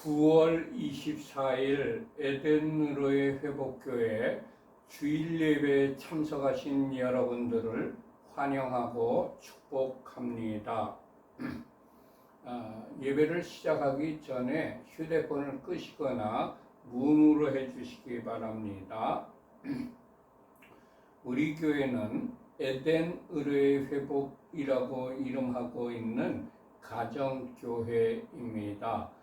9월 24일 에덴으로의 회복교회 주일 예배에 참석하신 여러분들을 환영하고 축복합니다. 예배를 시작하기 전에 휴대폰을 끄시거나 무음으로 해주시기 바랍니다. 우리 교회는 에덴 의뢰의 회복이라고 이름하고 있는 가정교회입니다.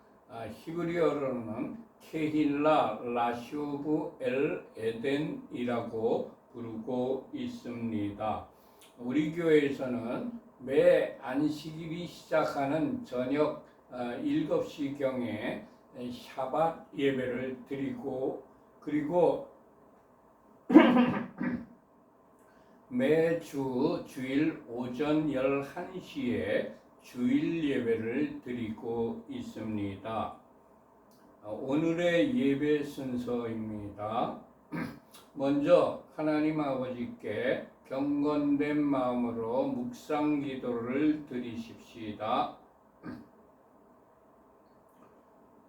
히브리어로는 케힐라 라쇼브 엘 에덴이라고 부르고 있습니다. 우리 교회에서는 매 안식일이 시작하는 저녁 7시경에 샤밧 예배를 드리고 그리고 매주 주일 오전 11시에 주일 예배를 드리고 있습니다. 오늘의 예배 순서입니다. 먼저 하나님 아버지께 경건된 마음으로 묵상 기도를 드리십시다.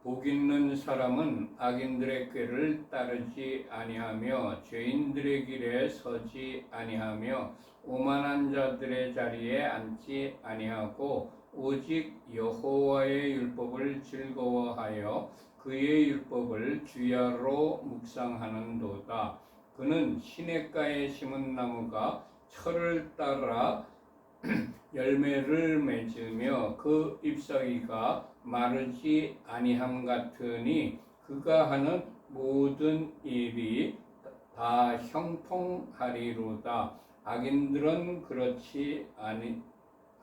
복 있는 사람은 악인들의 꾀를 따르지 아니하며 죄인들의 길에 서지 아니하며 오만한 자들의 자리에 앉지 아니하고 오직 여호와의 율법을 즐거워하여 그의 율법을 주야로 묵상하는도다. 그는 시냇가에 심은 나무가 철을 따라 열매를 맺으며 그 잎사귀가 마르지 아니함 같으니 그가 하는 모든 일이 다 형통하리로다. 악인들은 그렇지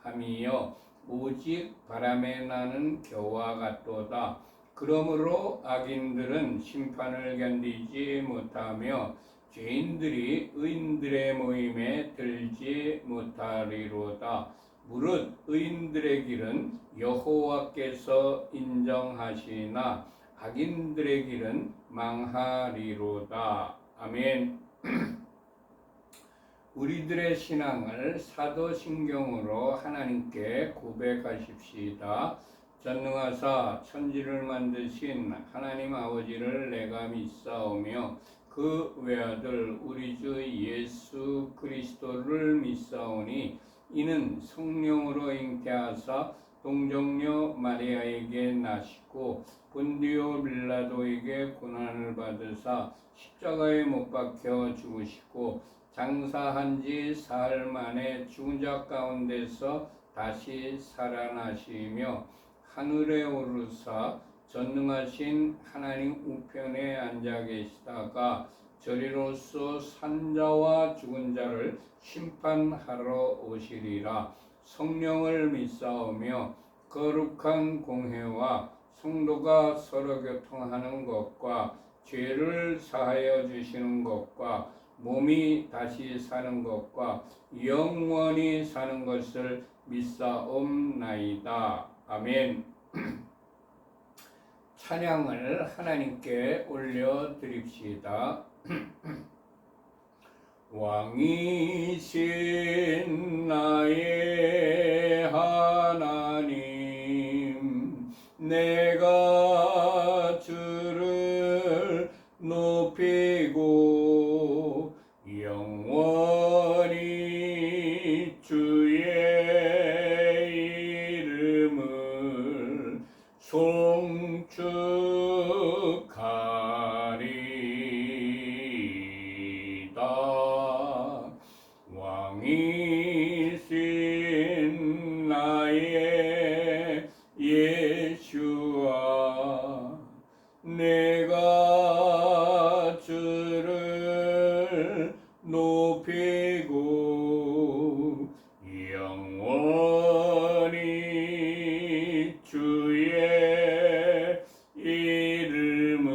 아니함이요 오직 바람에 나는 겨와 같도다. 그러므로 악인들은 심판을 견디지 못하며 죄인들이 의인들의 모임에 들지 못하리로다. 무릇 의인들의 길은 여호와께서 인정하시나 악인들의 길은 망하리로다. 아멘. 우리들의 신앙을 사도신경으로 하나님께 고백하십시다. 전능하사 천지를 만드신 하나님 아버지를 내가 믿사오며 그 외아들 우리 주 예수 그리스도를 믿사오니 이는 성령으로 잉태하사 동정녀 마리아에게 나시고 본디오 빌라도에게 고난을 받으사 십자가에 못 박혀 죽으시고 장사한 지 사흘 만에 죽은 자 가운데서 다시 살아나시며 하늘에 오르사 전능하신 하나님 우편에 앉아 계시다가 저리로서 산자와 죽은 자를 심판하러 오시리라. 성령을 믿사오며 거룩한 공회와 성도가 서로 교통하는 것과 죄를 사하여 주시는 것과 몸이 다시 사는 것과 영원히 사는 것을 믿사옵나이다. 아멘. 찬양을 하나님께 올려드립시다. 왕이신 나의 하나님, 내가 주를 높이고 영원히 주의 이름을 송축하리이다. 왕이신 나의 예수와 내가 주를 높이고 영원히 주의 이름을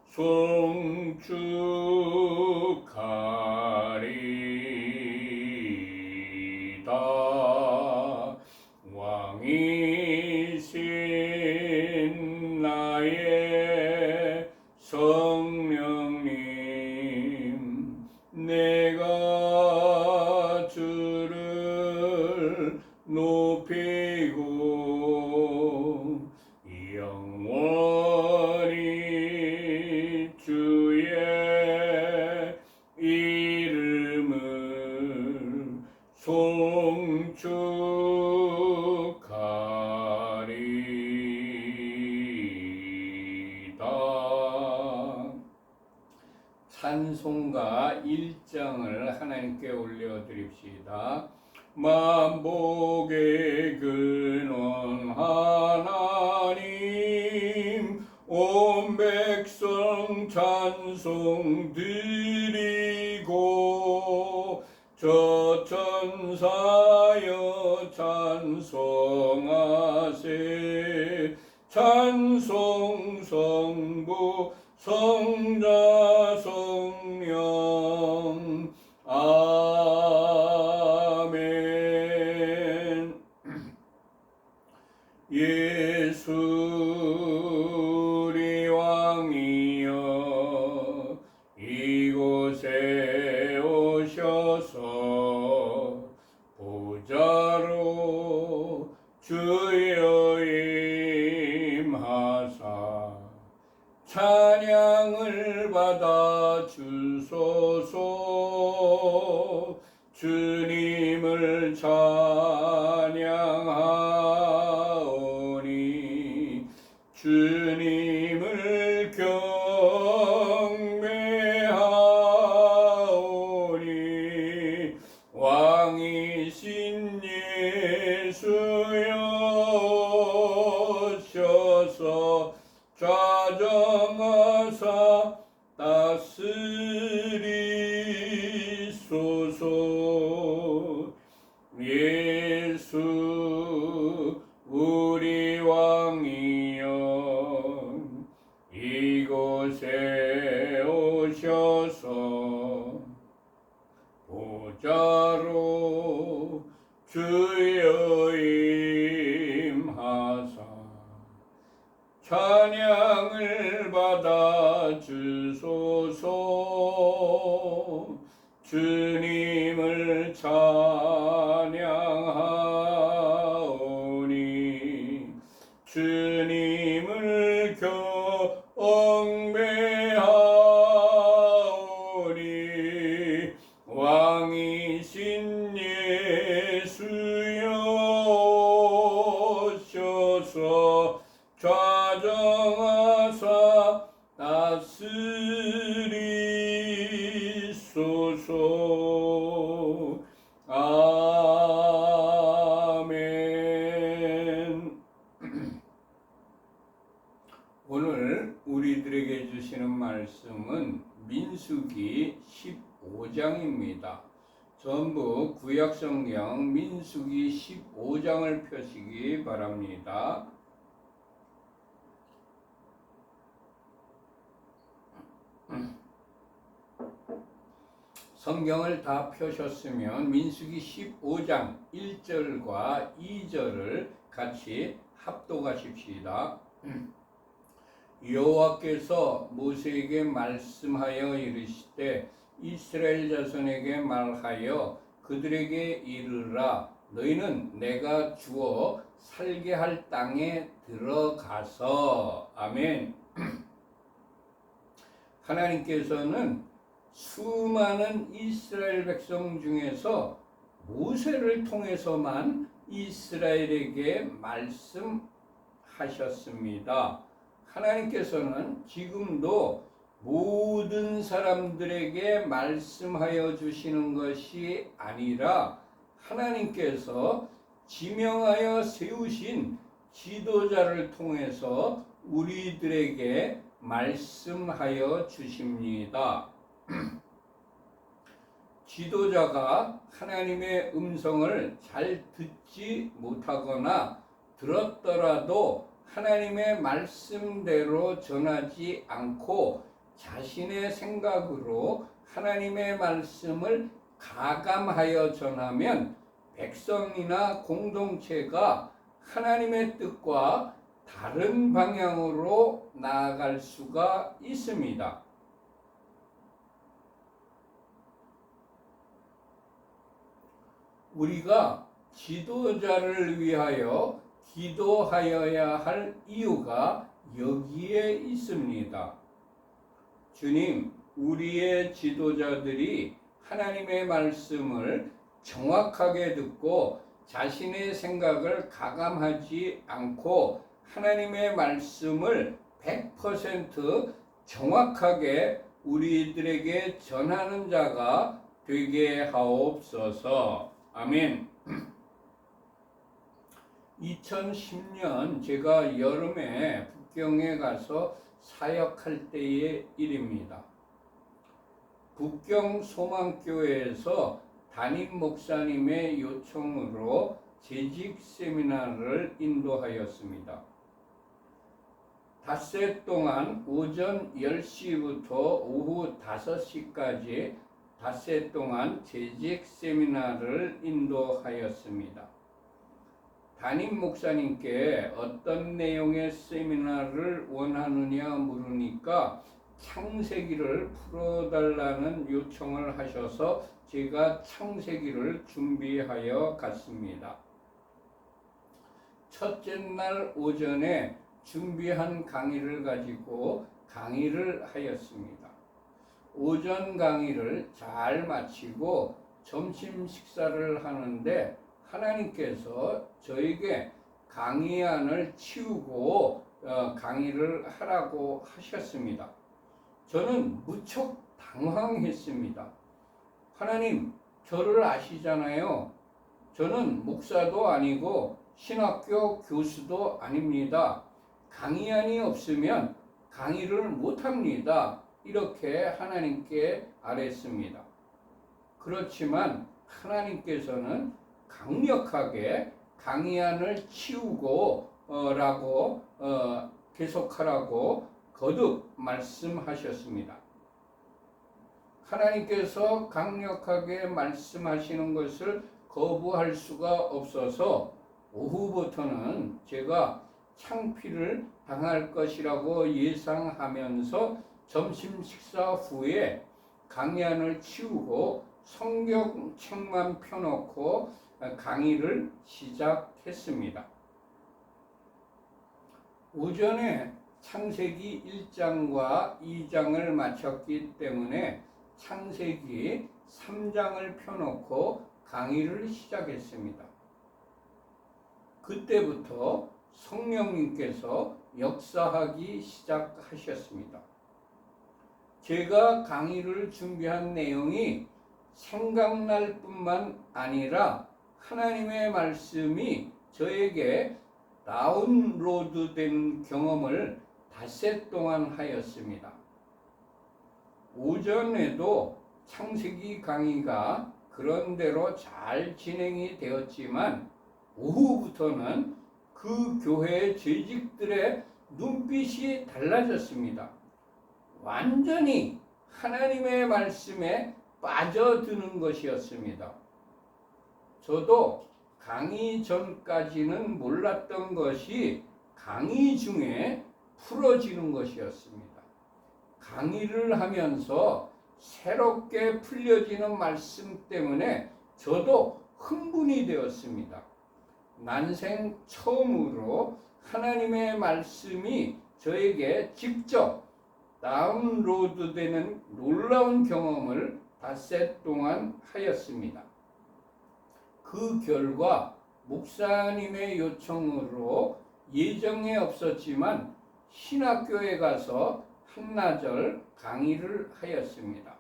송축하리이다. 왕이신 나의 성령님, 내가 찬송가 1장을 하나님께 올려드립시다. 만복의 근원 하나님, 온 백성 찬송 드리고, 저 천사여 찬송하세. 찬송 성부 성자 성령 아멘. 예수 우리 왕이여 이곳에 오셔서 보좌로 주여 임하사 찬양을 받아 주소서. 주님을 찬양하오니 주님을 경배하오니 왕이신 예수여 오셔서 좌정하사 다스리소서. 예수 우리 왕이여 이곳에 오셔서 보좌로 주여 임하사 찬양을 받아 주소서. 주님을 찬양하오니 주님을 경배하오니 왕이신 예수여 오셔서 좌정하사 다스리소서. 아멘. 오늘 우리들에게 주시는 말씀은 민수기 15장입니다. 전부 구약성경 민수기 15장을 펴시기 바랍니다. 성경을 다 펴셨으면 민수기 15장 1절과 2절을 같이 합독하십시다. 여호와께서 모세에게 말씀하여 이르시되 이스라엘 자손에게 말하여 그들에게 이르라. 너희는 내가 주어 살게 할 땅에 들어가서. 아멘. 하나님께서는 수많은 이스라엘 백성 중에서 모세를 통해서만 이스라엘에게 말씀하셨습니다. 하나님께서는 지금도 모든 사람들에게 말씀하여 주시는 것이 아니라 하나님께서 지명하여 세우신 지도자를 통해서 우리들에게 말씀하여 주십니다. 지도자가 하나님의 음성을 잘 듣지 못하거나 들었더라도 하나님의 말씀대로 전하지 않고 자신의 생각으로 하나님의 말씀을 가감하여 전하면 백성이나 공동체가 하나님의 뜻과 다른 방향으로 나아갈 수가 있습니다. 우리가 지도자를 위하여 기도하여야 할 이유가 여기에 있습니다. 주님, 우리의 지도자들이 하나님의 말씀을 정확하게 듣고 자신의 생각을 가감하지 않고 하나님의 말씀을 100% 정확하게 우리들에게 전하는 자가 되게 하옵소서. 아멘. 2010년 제가 여름에 북경에 가서 사역할 때의 일입니다. 북경 소망교회에서 담임 목사님의 요청으로 재직 세미나를 인도하였습니다. 닷새 동안 오전 10시부터 오후 5시까지 닷새 동안 재직 세미나를 인도하였습니다. 담임 목사님께 어떤 내용의 세미나를 원하느냐 물으니까 창세기를 풀어달라는 요청을 하셔서 제가 창세기를 준비하여 갔습니다. 첫째 날 오전에 준비한 강의를 가지고 강의를 하였습니다. 오전 강의를 잘 마치고 점심 식사를 하는데 하나님께서 저에게 강의안을 치우고 강의를 하라고 하셨습니다. 저는 무척 당황했습니다. 하나님, 저를 아시잖아요. 저는 목사도 아니고 신학교 교수도 아닙니다. 강의안이 없으면 강의를 못합니다. 이렇게 하나님께 아뢰습니다. 그렇지만 하나님께서는 강력하게 강의안을 치우고 계속하라고 거듭 말씀하셨습니다. 하나님께서 강력하게 말씀하시는 것을 거부할 수가 없어서 오후부터는 제가 창피를 당할 것이라고 예상하면서 점심 식사 후에 강의안을 치우고 성경책만 펴놓고 강의를 시작했습니다. 오전에 창세기 1장과 2장을 마쳤기 때문에 창세기 3장을 펴놓고 강의를 시작했습니다. 그때부터 성령님께서 역사하기 시작하셨습니다. 제가 강의를 준비한 내용이 생각날 뿐만 아니라 하나님의 말씀이 저에게 다운로드된 경험을 닷새 동안 하였습니다. 오전에도 창세기 강의가 그런대로 잘 진행이 되었지만 오후부터는 그 교회의 재직들의 눈빛이 달라졌습니다. 완전히 하나님의 말씀에 빠져드는 것이었습니다. 저도 강의 전까지는 몰랐던 것이 강의 중에 풀어지는 것이었습니다. 강의를 하면서 새롭게 풀려지는 말씀 때문에 저도 흥분이 되었습니다. 난생 처음으로 하나님의 말씀이 저에게 직접 다운로드되는 놀라운 경험을 닷새 동안 하였습니다. 그 결과 목사님의 요청으로 예정에 없었지만 신학교에 가서 한나절 강의를 하였습니다.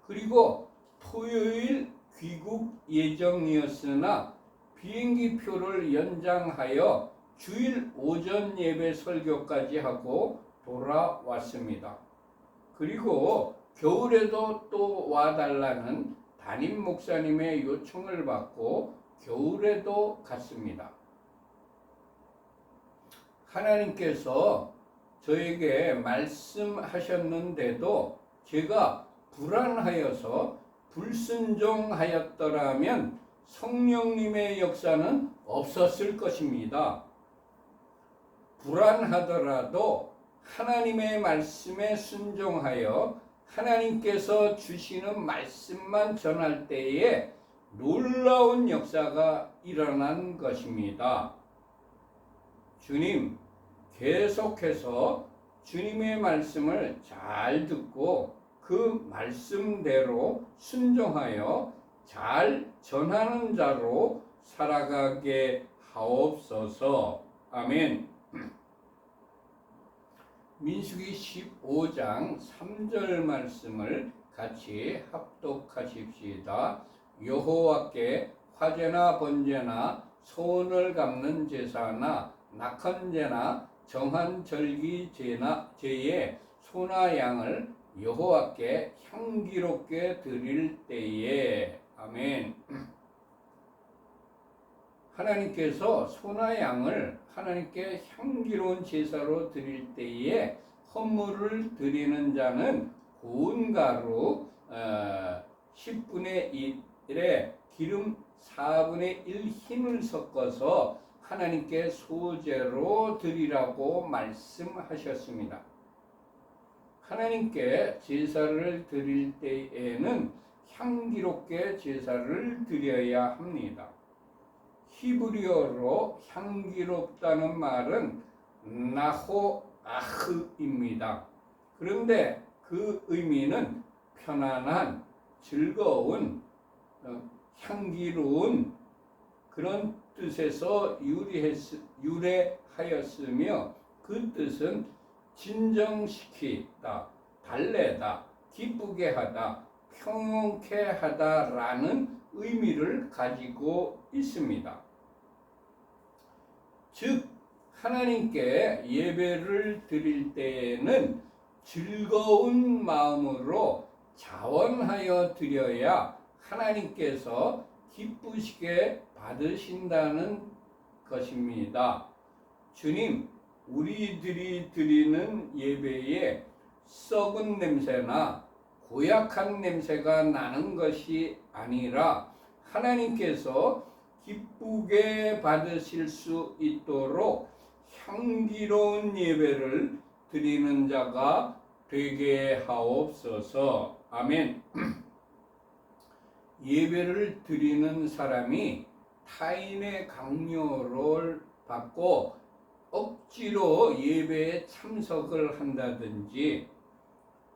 그리고 토요일 귀국 예정이었으나 비행기 표를 연장하여 주일 오전 예배 설교까지 하고 돌아왔습니다. 그리고 겨울에도 또 와달라는 담임 목사님의 요청을 받고 겨울에도 갔습니다. 하나님께서 저에게 말씀하셨는데도 제가 불안하여서 불순종하였더라면 성령님의 역사는 없었을 것입니다. 불안하더라도 하나님의 말씀에 순종하여 하나님께서 주시는 말씀만 전할 때에 놀라운 역사가 일어난 것입니다. 주님, 계속해서 주님의 말씀을 잘 듣고 그 말씀대로 순종하여 잘 전하는 자로 살아가게 하옵소서. 아멘. 민수기 15장 3절 말씀을 같이 합독하십시다. 여호와께 화제나 번제나 소원을 갚는 제사나 낙헌제나 정한 절기 제에 소나 양을 여호와께 향기롭게 드릴 때에. 아멘. 하나님께서 소나 양을 하나님께 향기로운 제사로 드릴 때에 헌물을 드리는 자는 고운 가루 10분의 1에 기름 4분의 1 힘을 섞어서 하나님께 소제로 드리라고 말씀하셨습니다. 하나님께 제사를 드릴 때에는 향기롭게 제사를 드려야 합니다. 히브리어로 향기롭다는 말은 나호아흐입니다. 그런데 그 의미는 편안한, 즐거운, 향기로운 그런 뜻에서 유래하였으며 그 뜻은 진정시키다, 달래다, 기쁘게 하다, 평온케 하다라는 의미를 가지고 있습니다. 즉 하나님께 예배를 드릴 때에는 즐거운 마음으로 자원하여 드려야 하나님께서 기쁘시게 받으신다는 것입니다. 주님, 우리들이 드리는 예배에 썩은 냄새나 고약한 냄새가 나는 것이 아니라 하나님께서 기쁘게 받으실 수 있도록 향기로운 예배를 드리는 자가 되게 하옵소서. 아멘. 예배를 드리는 사람이 타인의 강요를 받고 억지로 예배에 참석을 한다든지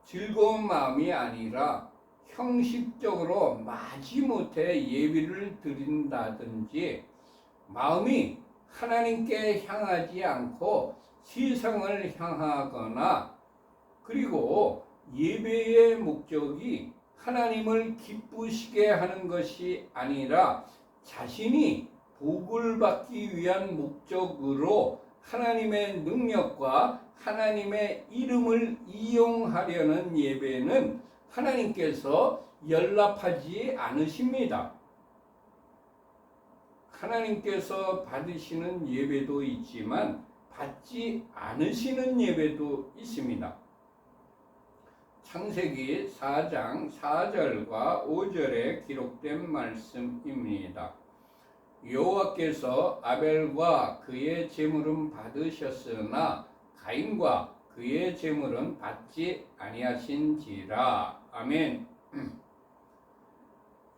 즐거운 마음이 아니라 형식적으로 마지못해 예배를 드린다든지 마음이 하나님께 향하지 않고 세상을 향하거나 그리고 예배의 목적이 하나님을 기쁘시게 하는 것이 아니라 자신이 복을 받기 위한 목적으로 하나님의 능력과 하나님의 이름을 이용하려는 예배는 하나님께서 연락하지 않으십니다. 하나님께서 받으시는 예배도 있지만 받지 않으시는 예배도 있습니다. 창세기 4장 4절과 5절에 기록된 말씀입니다. 여호와께서 아벨과 그의 제물은 받으셨으나 가인과 그의 제물은 받지 아니하신지라. 아멘.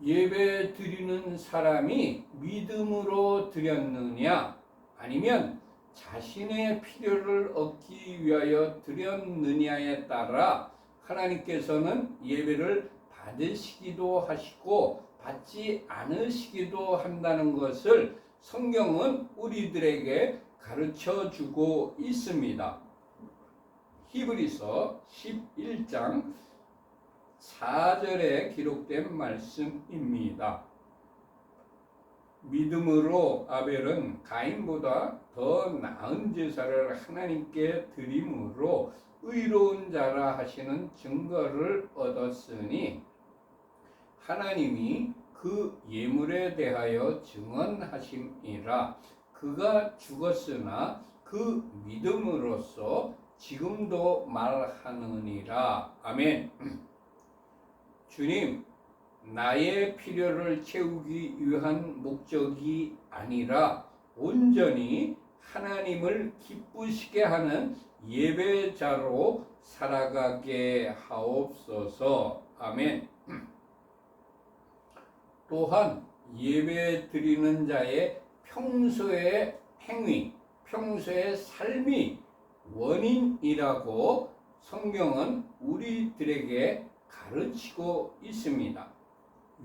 예배 드리는 사람이 믿음으로 드렸느냐 아니면 자신의 필요를 얻기 위하여 드렸느냐에 따라 하나님께서는 예배를 받으시기도 하시고 받지 않으시기도 한다는 것을 성경은 우리들에게 가르쳐 주고 있습니다. 히브리서 11장 4절에 기록된 말씀입니다. 믿음으로 아벨은 가인보다 더 나은 제사를 하나님께 드림으로 의로운 자라 하시는 증거를 얻었으니 하나님이 그 예물에 대하여 증언하심이라. 그가 죽었으나 그 믿음으로써 지금도 말하느니라. 아멘. 주님, 나의 필요를 채우기 위한 목적이 아니라 온전히 하나님을 기쁘시게 하는 예배자로 살아가게 하옵소서. 아멘. 또한 예배 드리는 자의 평소의 행위, 평소의 삶이 원인이라고 성경은 우리들에게 가르치고 있습니다.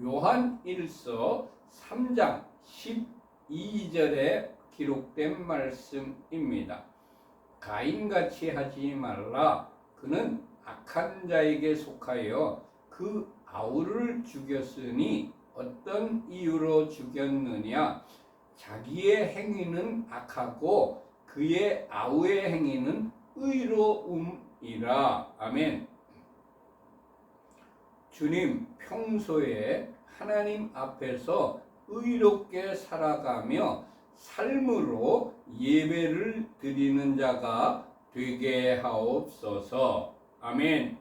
요한 1서 3장 12절에 기록된 말씀입니다. 가인같이 하지 말라. 그는 악한 자에게 속하여 그 아우를 죽였으니 어떤 이유로 죽였느냐? 자기의 행위는 악하고 그의 아우의 행위는 의로움이라. 아멘. 주님, 평소에 하나님 앞에서 의롭게 살아가며 삶으로 예배를 드리는 자가 되게 하옵소서. 아멘.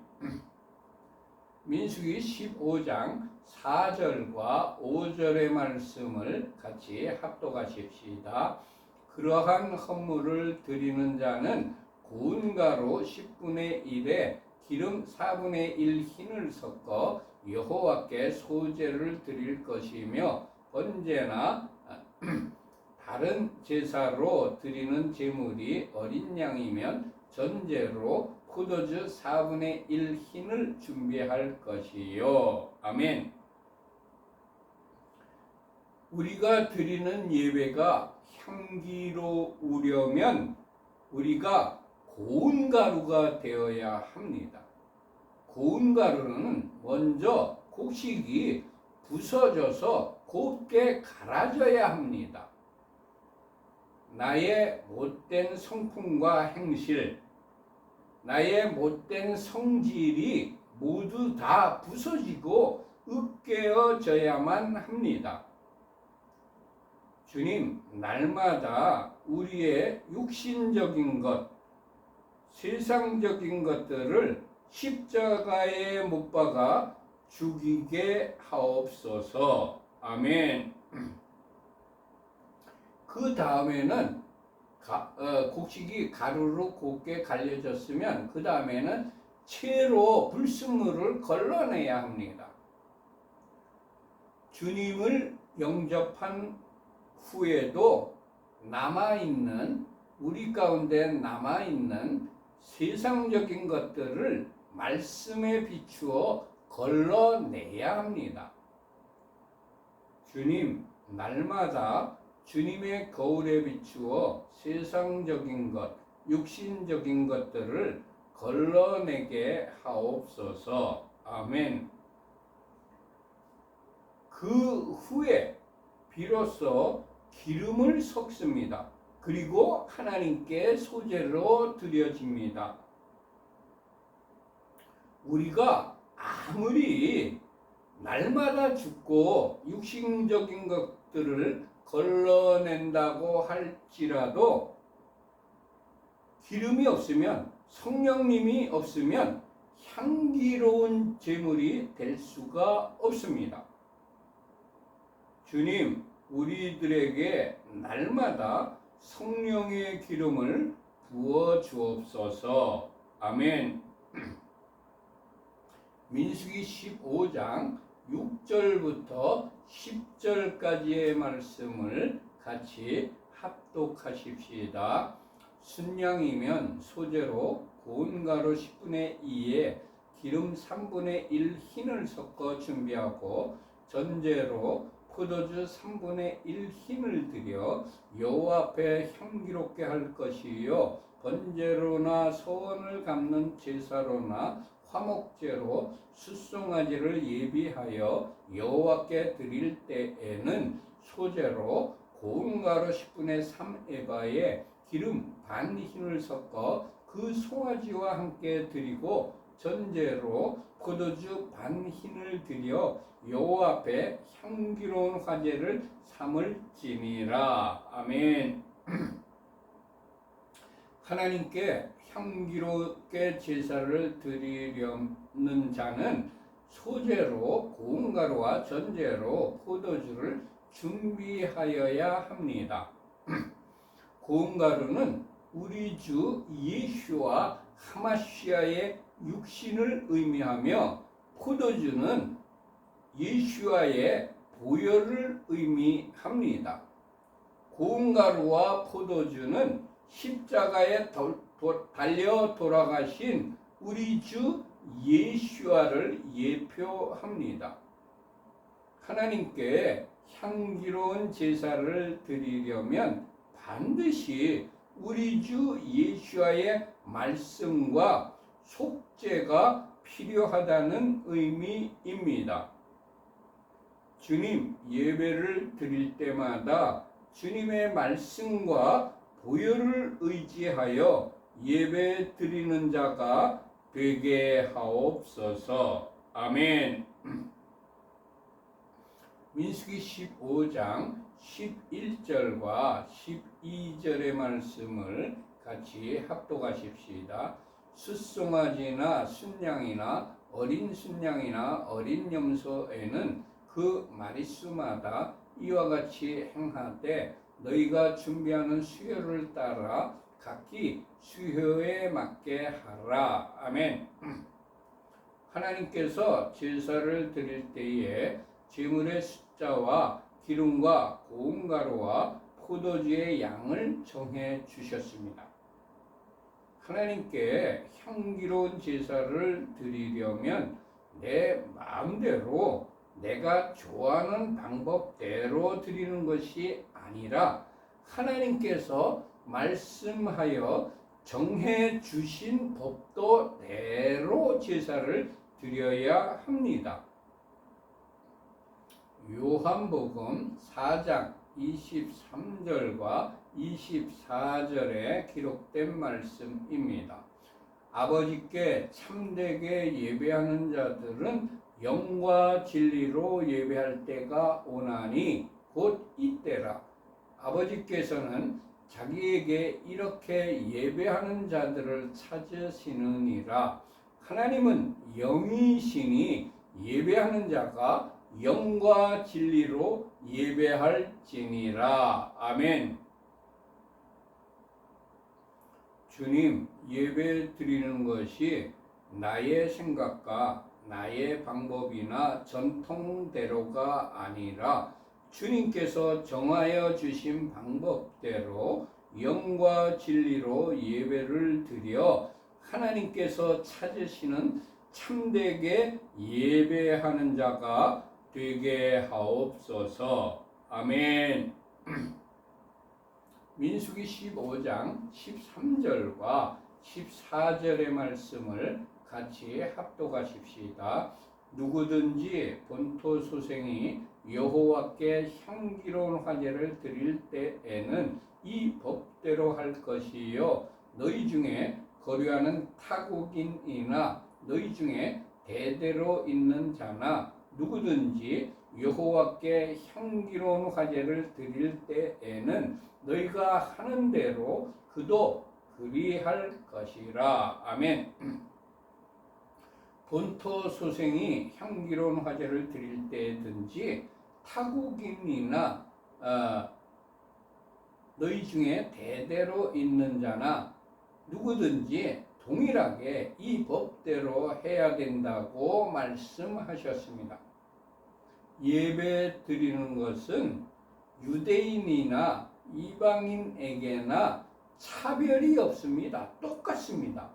민수기 15장 4절과 5절의 말씀을 같이 합독하십시다. 그러한 헌물을 드리는 자는 고운 가루 10분의 1에 기름 4분의 1 흰을 섞어 여호와께 소제를 드릴 것이며, 번제나 다른 제사로 드리는 제물이 어린 양이면 전제로 포도주 4분의 1 흰을 준비할 것이요. 아멘. 우리가 드리는 예배가 향기로우려면 우리가 고운 가루가 되어야 합니다. 고운 가루는 먼저 곡식이 부서져서 곱게 갈아져야 합니다. 나의 못된 성품과 행실, 나의 못된 성질이 모두 다 부서지고 으깨어져야만 합니다. 주님, 날마다 우리의 육신적인 것, 세상적인 것들을 십자가에 못 박아 죽이게 하옵소서. 아멘. 그 다음에는 곡식이 가루로 곱게 갈려졌으면 그 다음에는 채로 불순물을 걸러내야 합니다. 주님을 영접한 후에도 우리 가운데 남아있는 세상적인 것들을 말씀에 비추어 걸러내야 합니다. 주님, 날마다 주님의 거울에 비추어 세상적인 것, 육신적인 것들을 걸러내게 하옵소서. 아멘. 그 후에 비로소 기름을 섞습니다. 그리고 하나님께 소제로 드려집니다. 우리가 아무리 날마다 죽고 육신적인 것들을 걸러낸다고 할지라도 기름이 없으면, 성령님이 없으면 향기로운 제물이 될 수가 없습니다. 주님, 우리들에게 날마다 성령의 기름을 부어 주옵소서. 아멘. 민수기 15장 6절부터 10절까지의 말씀을 같이 합독하십시다. 순양이면 소제로 고운 가루 10분의 2에 기름 3분의 1 흰을 섞어 준비하고, 전제로 포도주 3분의 1 흰을 드려 여호와 앞에 향기롭게 할 것이요, 번제로나 소원을 갚는 제사로나 화목제로 숫송아지를 예비하여 여호와께 드릴 때에는 소제로 고운 가루 10분의 3 에바에 기름 반 흰을 섞어 그 송아지와 함께 드리고, 전제로 포도주 반 흰을 드려 여호와 앞에 향기로운 화제를 삼을지니라. 아멘. 하나님께 향기롭게 제사를 드리려는 자는 소제로 고운 가루와 전제로 포도주를 준비하여야 합니다. 고운 가루는 우리 주 예수와 하마시아의 육신을 의미하며, 포도주는 예수와의 보혈을 의미합니다. 고운 가루와 포도주는 십자가에 달려 돌아가신 우리 주 예수와를 예표합니다. 하나님께 향기로운 제사를 드리려면 반드시 우리 주 예수와의 말씀과 속죄가 필요하다는 의미입니다. 주님 예배를 드릴 때마다 주님의 말씀과 보혈을 의지하여 예배 드리는 자가 되게 하옵소서. 아멘. 민수기 15장 11절과 12절의 말씀을 같이 합독하십시다. 숫송아지나 순양이나 어린 순양이나 어린 염소에는 그 마리수마다 이와 같이 행하되 너희가 준비하는 수요를 따라 각기 수요에 맞게 하라. 아멘. 하나님께서 제사를 드릴 때에 제물의 숫자와 기름과 고운 가루와 포도주의 양을 정해 주셨습니다. 하나님께 향기로운 제사를 드리려면 내 마음대로 내가 좋아하는 방법대로 드리는 것이 아니라 하나님께서 말씀하여 정해 주신 법도대로 제사를 드려야 합니다. 요한복음 4장 23절과 24절에 기록된 말씀입니다. 아버지께 참되게 예배하는 자들은 영과 진리로 예배할 때가 오나니 곧 이때라. 아버지께서는 자기에게 이렇게 예배하는 자들을 찾으시느니라. 하나님은 영이시니 예배하는 자가 영과 진리로 예배할지니라. 아멘. 주님 예배 드리는 것이 나의 생각과 나의 방법이나 전통대로가 아니라 주님께서 정하여 주신 방법대로 영과 진리로 예배를 드려 하나님께서 찾으시는 참되게 예배하는 자가 되게 하옵소서. 아멘. 민수기 15장 13절과 14절의 말씀을 같이 합독하십시다. 누구든지 본토 소생이 여호와께 향기로운 화제를 드릴 때에는 이 법대로 할 것이요 너희 중에 거류하는 타국인이나 너희 중에 대대로 있는 자나 누구든지 여호와께 향기로운 화제를 드릴 때에는 너희가 하는 대로 그도 그리할 것이라. 아멘. 본토 소생이 향기로운 화제를 드릴 때든지 타국인이나 너희 중에 대대로 있는 자나 누구든지 동일하게 이 법대로 해야 된다고 말씀하셨습니다. 예배 드리는 것은 유대인이나 이방인에게나 차별이 없습니다. 똑같습니다.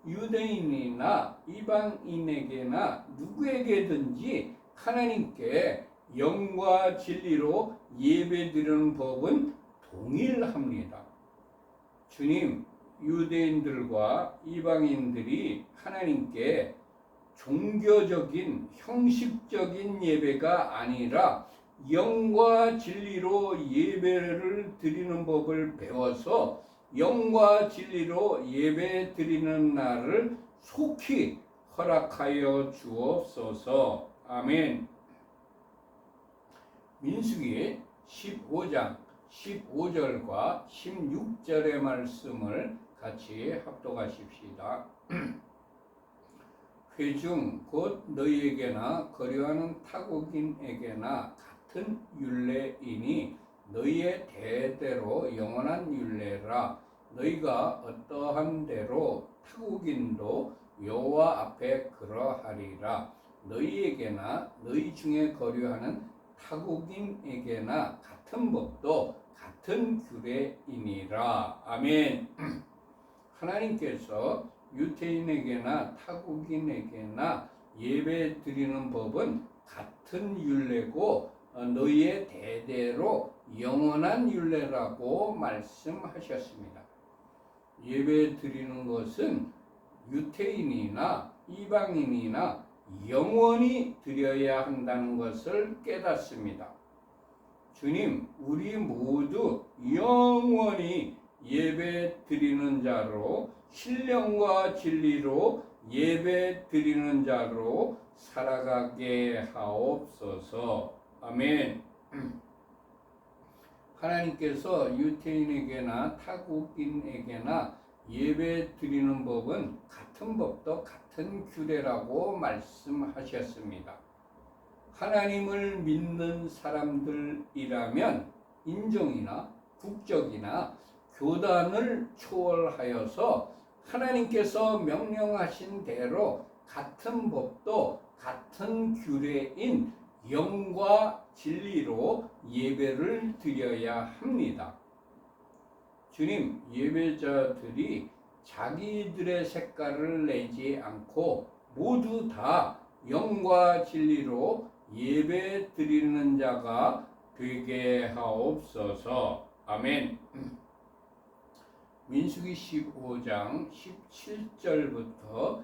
유대인이나 이방인에게나 누구에게든지 하나님께 영과 진리로 예배 드리는 법은 동일합니다. 주님, 유대인들과 이방인들이 하나님께 종교적인 형식적인 예배가 아니라 영과 진리로 예배를 드리는 법을 배워서 영과 진리로 예배 드리는 날을 속히 허락하여 주옵소서. 아멘. 민수기 15장 15절과 16절의 말씀을 같이 합독하십시다. 회중 곧 너희에게나 거류하는 타국인에게나 같은 율례이니 너희의 대대로 영원한 율례라. 너희가 어떠한 대로 타국인도 여호와 앞에 그러하리라. 너희에게나 너희 중에 거류하는 타국인에게나 같은 법도 같은 규례이니라. 아멘. 하나님께서 유대인에게나 타국인에게나 예배 드리는 법은 같은 율례고 너희의 대대로 영원한 율례라고 말씀하셨습니다. 예배 드리는 것은 유태인이나 이방인이나 영원히 드려야 한다는 것을 깨닫습니다. 주님, 우리 모두 영원히 예배 드리는 자로, 신령과 진리로 예배 드리는 자로 살아가게 하옵소서. 아멘. 하나님께서 유태인에게나 타국인에게나 예배 드리는 법은 같은 법도 같은 규례라고 말씀하셨습니다. 하나님을 믿는 사람들이라면 인종이나 국적이나 교단을 초월하여서 하나님께서 명령하신 대로 같은 법도 같은 규례인 영과 진리로 예배를 드려야 합니다. 주님, 예배자들이 자기들의 색깔을 내지 않고 모두 다 영과 진리로 예배 드리는 자가 되게 하옵소서. 아멘. 민수기 15장 17절부터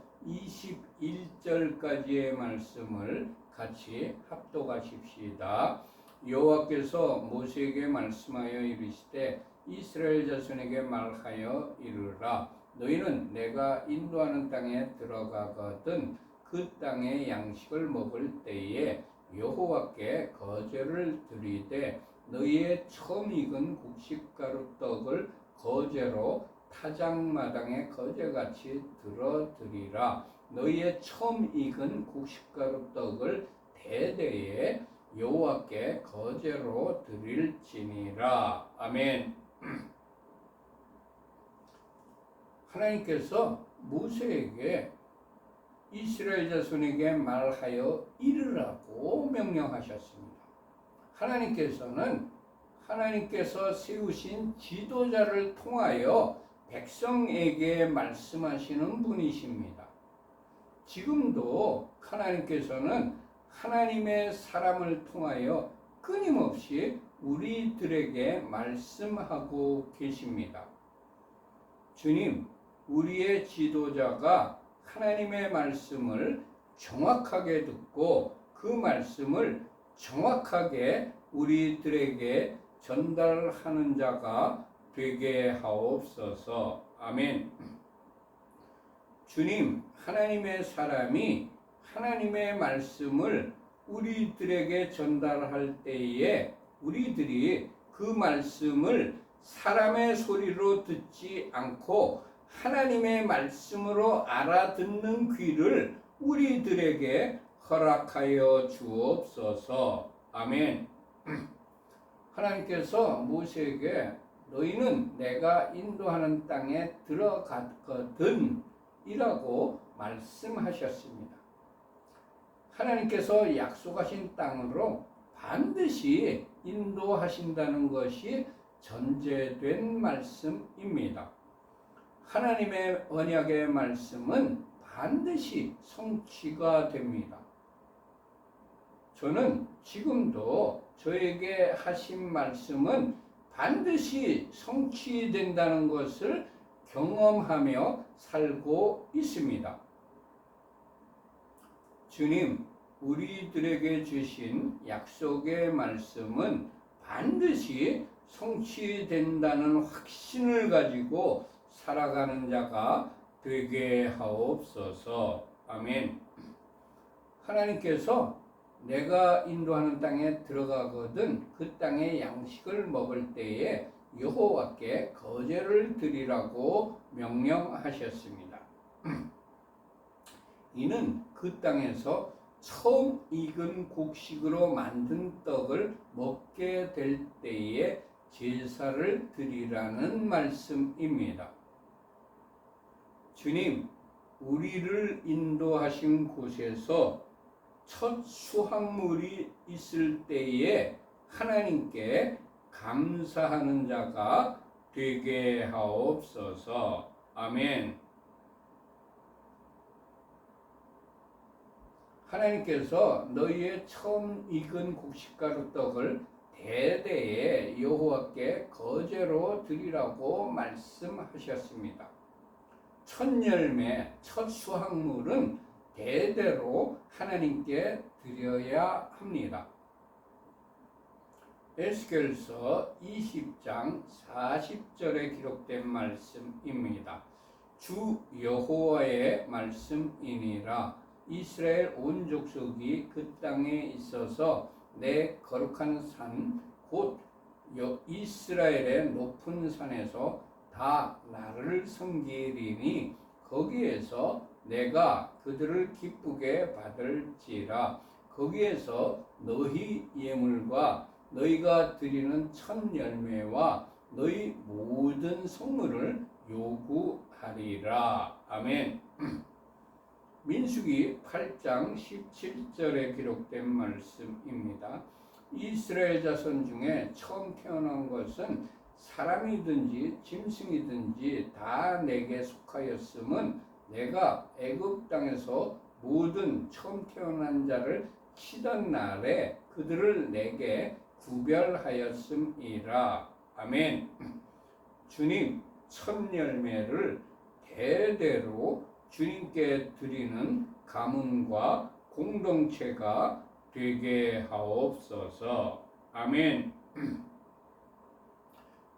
21절까지의 말씀을 같이 합독하십시다. 여호와께서 모세에게 말씀하여 이르시되 이스라엘 자손에게 말하여 이르라. 너희는 내가 인도하는 땅에 들어가거든 그 땅의 양식을 먹을 때에 여호와께 거제를 드리되 너희의 처음 익은 곡식가루 떡을 거제로 타작마당에 거제같이 들어드리라. 너희의 처음 익은 곡식가루 떡을 대대에 여호와께 거제로 드릴지니라. 아멘. 하나님께서 모세에게 이스라엘 자손에게 말하여 이르라고 명령하셨습니다. 하나님께서 세우신 지도자를 통하여 백성에게 말씀하시는 분이십니다. 지금도 하나님께서는 하나님의 사람을 통하여 끊임없이 우리들에게 말씀하고 계십니다. 주님, 우리의 지도자가 하나님의 말씀을 정확하게 듣고 그 말씀을 정확하게 우리들에게 전달하는 자가 되게 하옵소서. 아멘. 주님, 하나님의 사람이 하나님의 말씀을 우리들에게 전달할 때에 우리들이 그 말씀을 사람의 소리로 듣지 않고 하나님의 말씀으로 알아듣는 귀를 우리들에게 허락하여 주옵소서. 아멘. 하나님께서 모세에게 너희는 내가 인도하는 땅에 들어갔거든 이라고 말씀하셨습니다. 하나님께서 약속하신 땅으로 반드시 인도하신다는 것이 전제된 말씀입니다. 하나님의 언약의 말씀은 반드시 성취가 됩니다. 저는 지금도 저에게 하신 말씀은 반드시 성취된다는 것을 경험하며 살고 있습니다. 주님, 우리들에게 주신 약속의 말씀은 반드시 성취된다는 확신을 가지고 살아가는 자가 되게 하옵소서. 아멘. 하나님께서 내가 인도하는 땅에 들어가거든 그 땅의 양식을 먹을 때에 여호와께 거제를 드리라고 명령하셨습니다. 이는 그 땅에서 처음 익은 곡식으로 만든 떡을 먹게 될 때에 제사를 드리라는 말씀입니다. 주님, 우리를 인도하신 곳에서 첫 수확물이 있을 때에 하나님께 감사하는 자가 되게 하옵소서. 아멘. 하나님께서 너희의 처음 익은 곡식가루 떡을 대대에 여호와께 거제로 드리라고 말씀하셨습니다. 첫 열매, 첫 수확물은 대대로 하나님께 드려야 합니다. 에스겔서 20장 40절에 기록된 말씀입니다. 주 여호와의 말씀이니라. 이스라엘 온 족속이 그 땅에 있어서 내 거룩한 산 곧 이스라엘의 높은 산에서 다 나를 섬기리니 거기에서 내가 그들을 기쁘게 받을지라. 거기에서 너희 예물과 너희가 드리는 첫 열매와 너희 모든 성물을 요구하리라. 아멘. 민수기 8장 17절에 기록된 말씀입니다. 이스라엘 자손 중에 처음 태어난 것은 사람이든지 짐승이든지 다 내게 속하였음은 내가 애굽 땅에서 모든 처음 태어난 자를 치던 날에 그들을 내게 구별하였음이라. 아멘. 주님 첫 열매를 대대로 주님께 드리는 가문과 공동체가 되게 하옵소서. 아멘.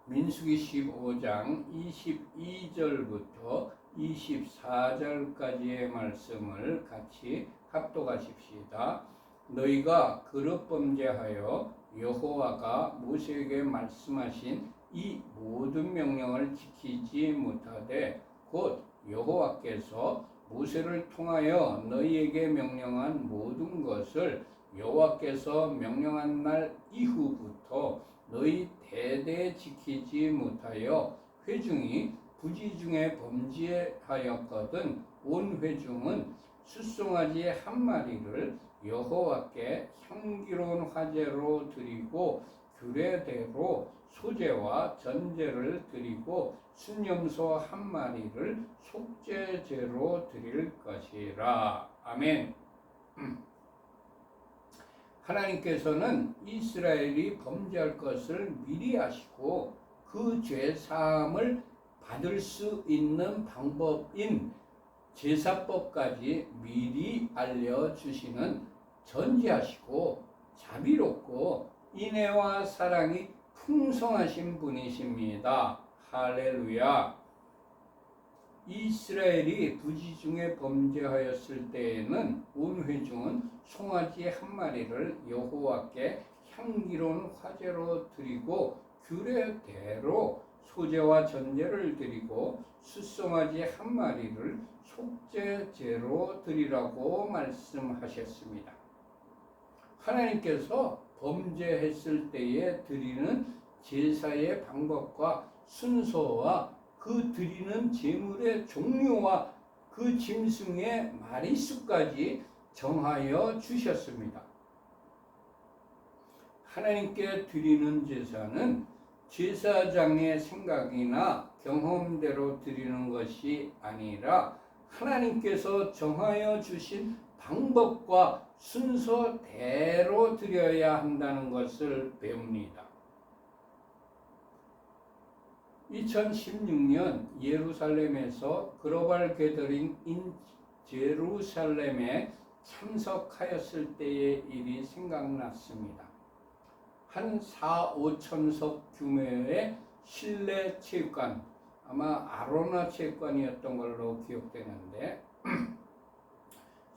민수기 15장 22절부터 24절까지의 말씀을 같이 합독하십시다. 너희가 그릇 범죄하여 여호와가 모세에게 말씀하신 이 모든 명령을 지키지 못하되 곧 여호와께서 모세를 통하여 너희에게 명령한 모든 것을 여호와께서 명령한 날 이후부터 너희 대대 지키지 못하여 회중이 부지 중에 범죄하였거든 온 회중은 숫송아지 한 마리를 여호와께 향기로운 화제로 드리고 규례대로 소제와 전제를 드리고 순염소 한 마리를 속죄제로 드릴 것이라. 아멘. 하나님께서는 이스라엘이 범죄할 것을 미리 아시고 그 죄 사함을 받을 수 있는 방법인 제사법까지 미리 알려주시는 전지하시고 자비롭고 인애와 사랑이 풍성하신 분이십니다. 할렐루야. 이스라엘이 부지 중에 범죄하였을 때에는 온 회중은 송아지 한 마리를 여호와께 향기로운 화제로 드리고 규례대로 소제와 전제를 드리고 숫송아지 한 마리를 속죄제로 드리라고 말씀하셨습니다. 하나님께서 범죄했을 때에 드리는 제사의 방법과 순서와 그 드리는 제물의 종류와 그 짐승의 마리수까지 정하여 주셨습니다. 하나님께 드리는 제사는 제사장의 생각이나 경험대로 드리는 것이 아니라 하나님께서 정하여 주신 방법과 순서대로 드려야 한다는 것을 배웁니다. 2016년 예루살렘에서 글로벌 게더링 인 제루살렘에 참석하였을 때의 일이 생각났습니다. 한 4-5천석 규모의 실내 체육관, 아마 아로나 체육관이었던 걸로 기억되는데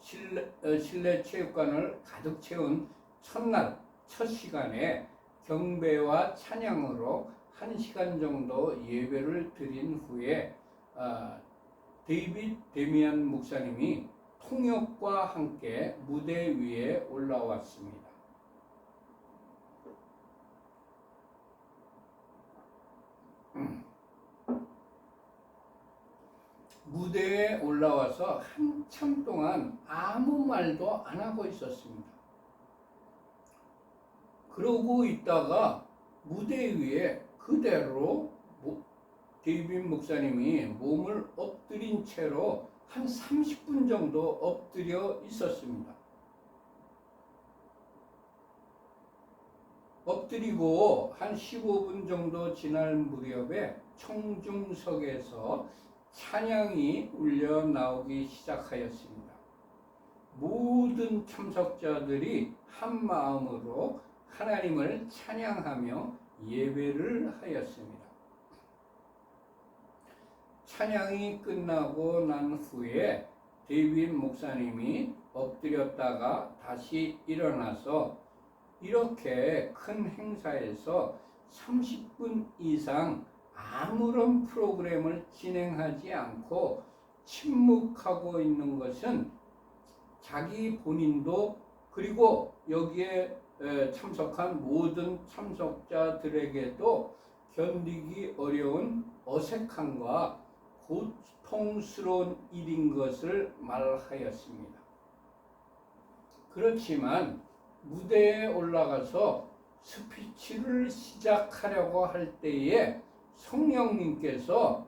실내 체육관을 가득 채운 첫날 첫 시간에 경배와 찬양으로 1시간 정도 예배를 드린 후에 데이빗 데미안 목사님이 통역과 함께 무대 위에 올라왔습니다. 무대에 올라와서 한참 동안 아무 말도 안 하고 있었습니다. 그러고 있다가 무대 위에 그대로 데이빗 목사님이 몸을 엎드린 채로 한 30분 정도 엎드려 있었습니다. 엎드리고 한 15분 정도 지날 무렵에 청중석에서 찬양이 울려 나오기 시작하였습니다. 모든 참석자들이 한 마음으로 하나님을 찬양하며 예배를 하였습니다. 찬양이 끝나고 난 후에 데이빗 목사님이 엎드렸다가 다시 일어나서 이렇게 큰 행사에서 30분 이상 아무런 프로그램을 진행하지 않고 침묵하고 있는 것은 자기 본인도 그리고 여기에 참석한 모든 참석자들에게도 견디기 어려운 어색함과 고통스러운 일인 것을 말하였습니다. 그렇지만 무대에 올라가서 스피치를 시작하려고 할 때에 성령님께서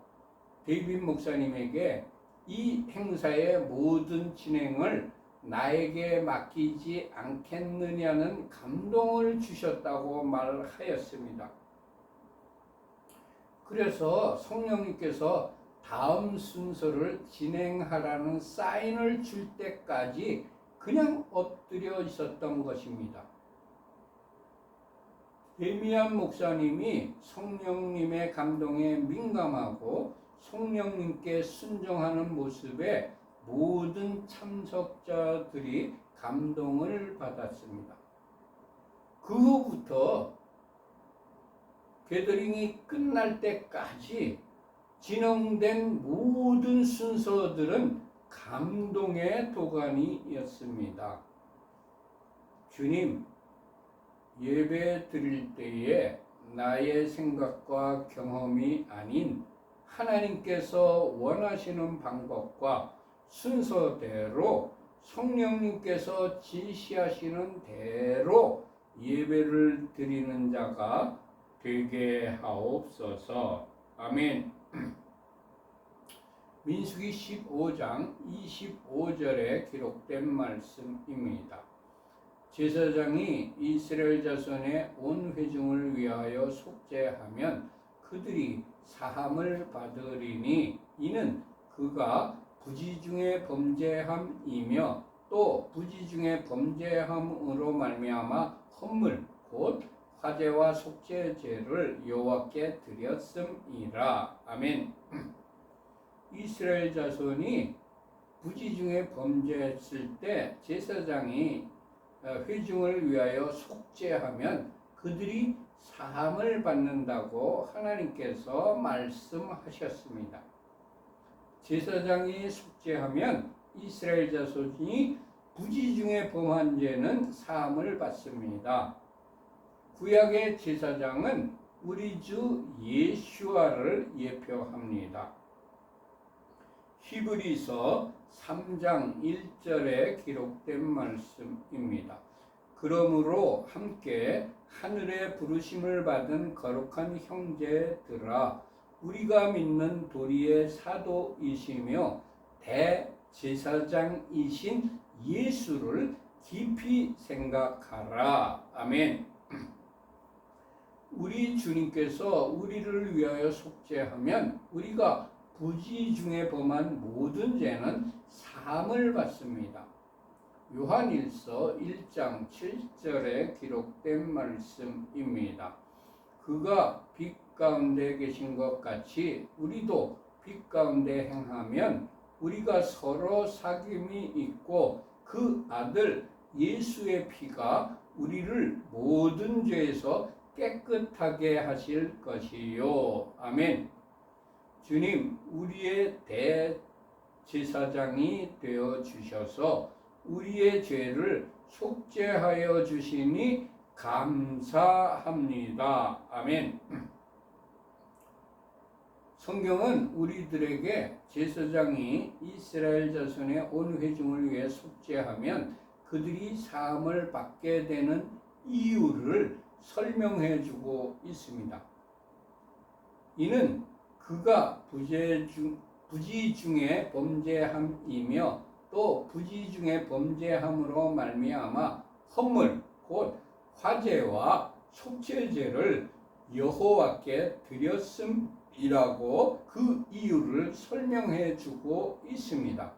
데이빗 목사님에게 이 행사의 모든 진행을 나에게 맡기지 않겠느냐는 감동을 주셨다고 말하였습니다. 그래서 성령님께서 다음 순서를 진행하라는 사인을 줄 때까지 그냥 엎드려 있었던 것입니다. 데미안 목사님이 성령님의 감동에 민감하고 성령님께 순종하는 모습에 모든 참석자들이 감동을 받았습니다. 그 후부터 게더링이 끝날 때까지 진행된 모든 순서들은 감동의 도가니였습니다. 주님, 예배 드릴 때에 나의 생각과 경험이 아닌 하나님께서 원하시는 방법과 순서대로 성령님께서 지시하시는 대로 예배를 드리는 자가 되게 하옵소서. 아멘. 민수기 15장 25절에 기록된 말씀입니다. 제사장이 이스라엘 자손의 온 회중을 위하여 속죄하면 그들이 사함을 받으리니 이는 그가 부지 중에 범죄함이며 또 부지 중에 범죄함으로 말미암아 헌물 곧 화제와 속죄제를 여호와께 드렸음이라. 아멘. 이스라엘 자손이 부지 중에 범죄했을 때 제사장이 회중을 위하여 속죄하면 그들이 사함을 받는다고 하나님께서 말씀하셨습니다. 제사장이 속죄하면 이스라엘 자손이 부지 중에 범한 죄는 사함을 받습니다. 구약의 제사장은 우리 주 예수와를 예표합니다. 히브리서 3장 1절에 기록된 말씀입니다. 그러므로 함께 하늘의 부르심을 받은 거룩한 형제들아, 우리가 믿는 도리의 사도이시며 대제사장이신 예수를 깊이 생각하라. 아멘. 우리 주님께서 우리를 위하여 속죄하면 우리가 부지 중에 범한 모든 죄는 사함을 받습니다. 요한일서 1장 7절에 기록된 말씀입니다. 그가 빛 가운데 계신 것 같이 우리도 빛 가운데 행하면 우리가 서로 사귐이 있고 그 아들 예수의 피가 우리를 모든 죄에서 깨끗하게 하실 것이요. 아멘. 주님, 우리의 대제사장이 되어 주셔서 우리의 죄를 속죄하여 주시니 감사합니다. 아멘. 성경은 우리들에게 제사장이 이스라엘 자손의 온 회중을 위해 속죄하면 그들이 사함을 받게 되는 이유를 설명해 주고 있습니다. 이는 그가 부지 중에 범죄함이며 또 부지 중에 범죄함으로 말미암아 헌물 곧 화제와 속죄제를 여호와께 드렸음이라고 그 이유를 설명해 주고 있습니다.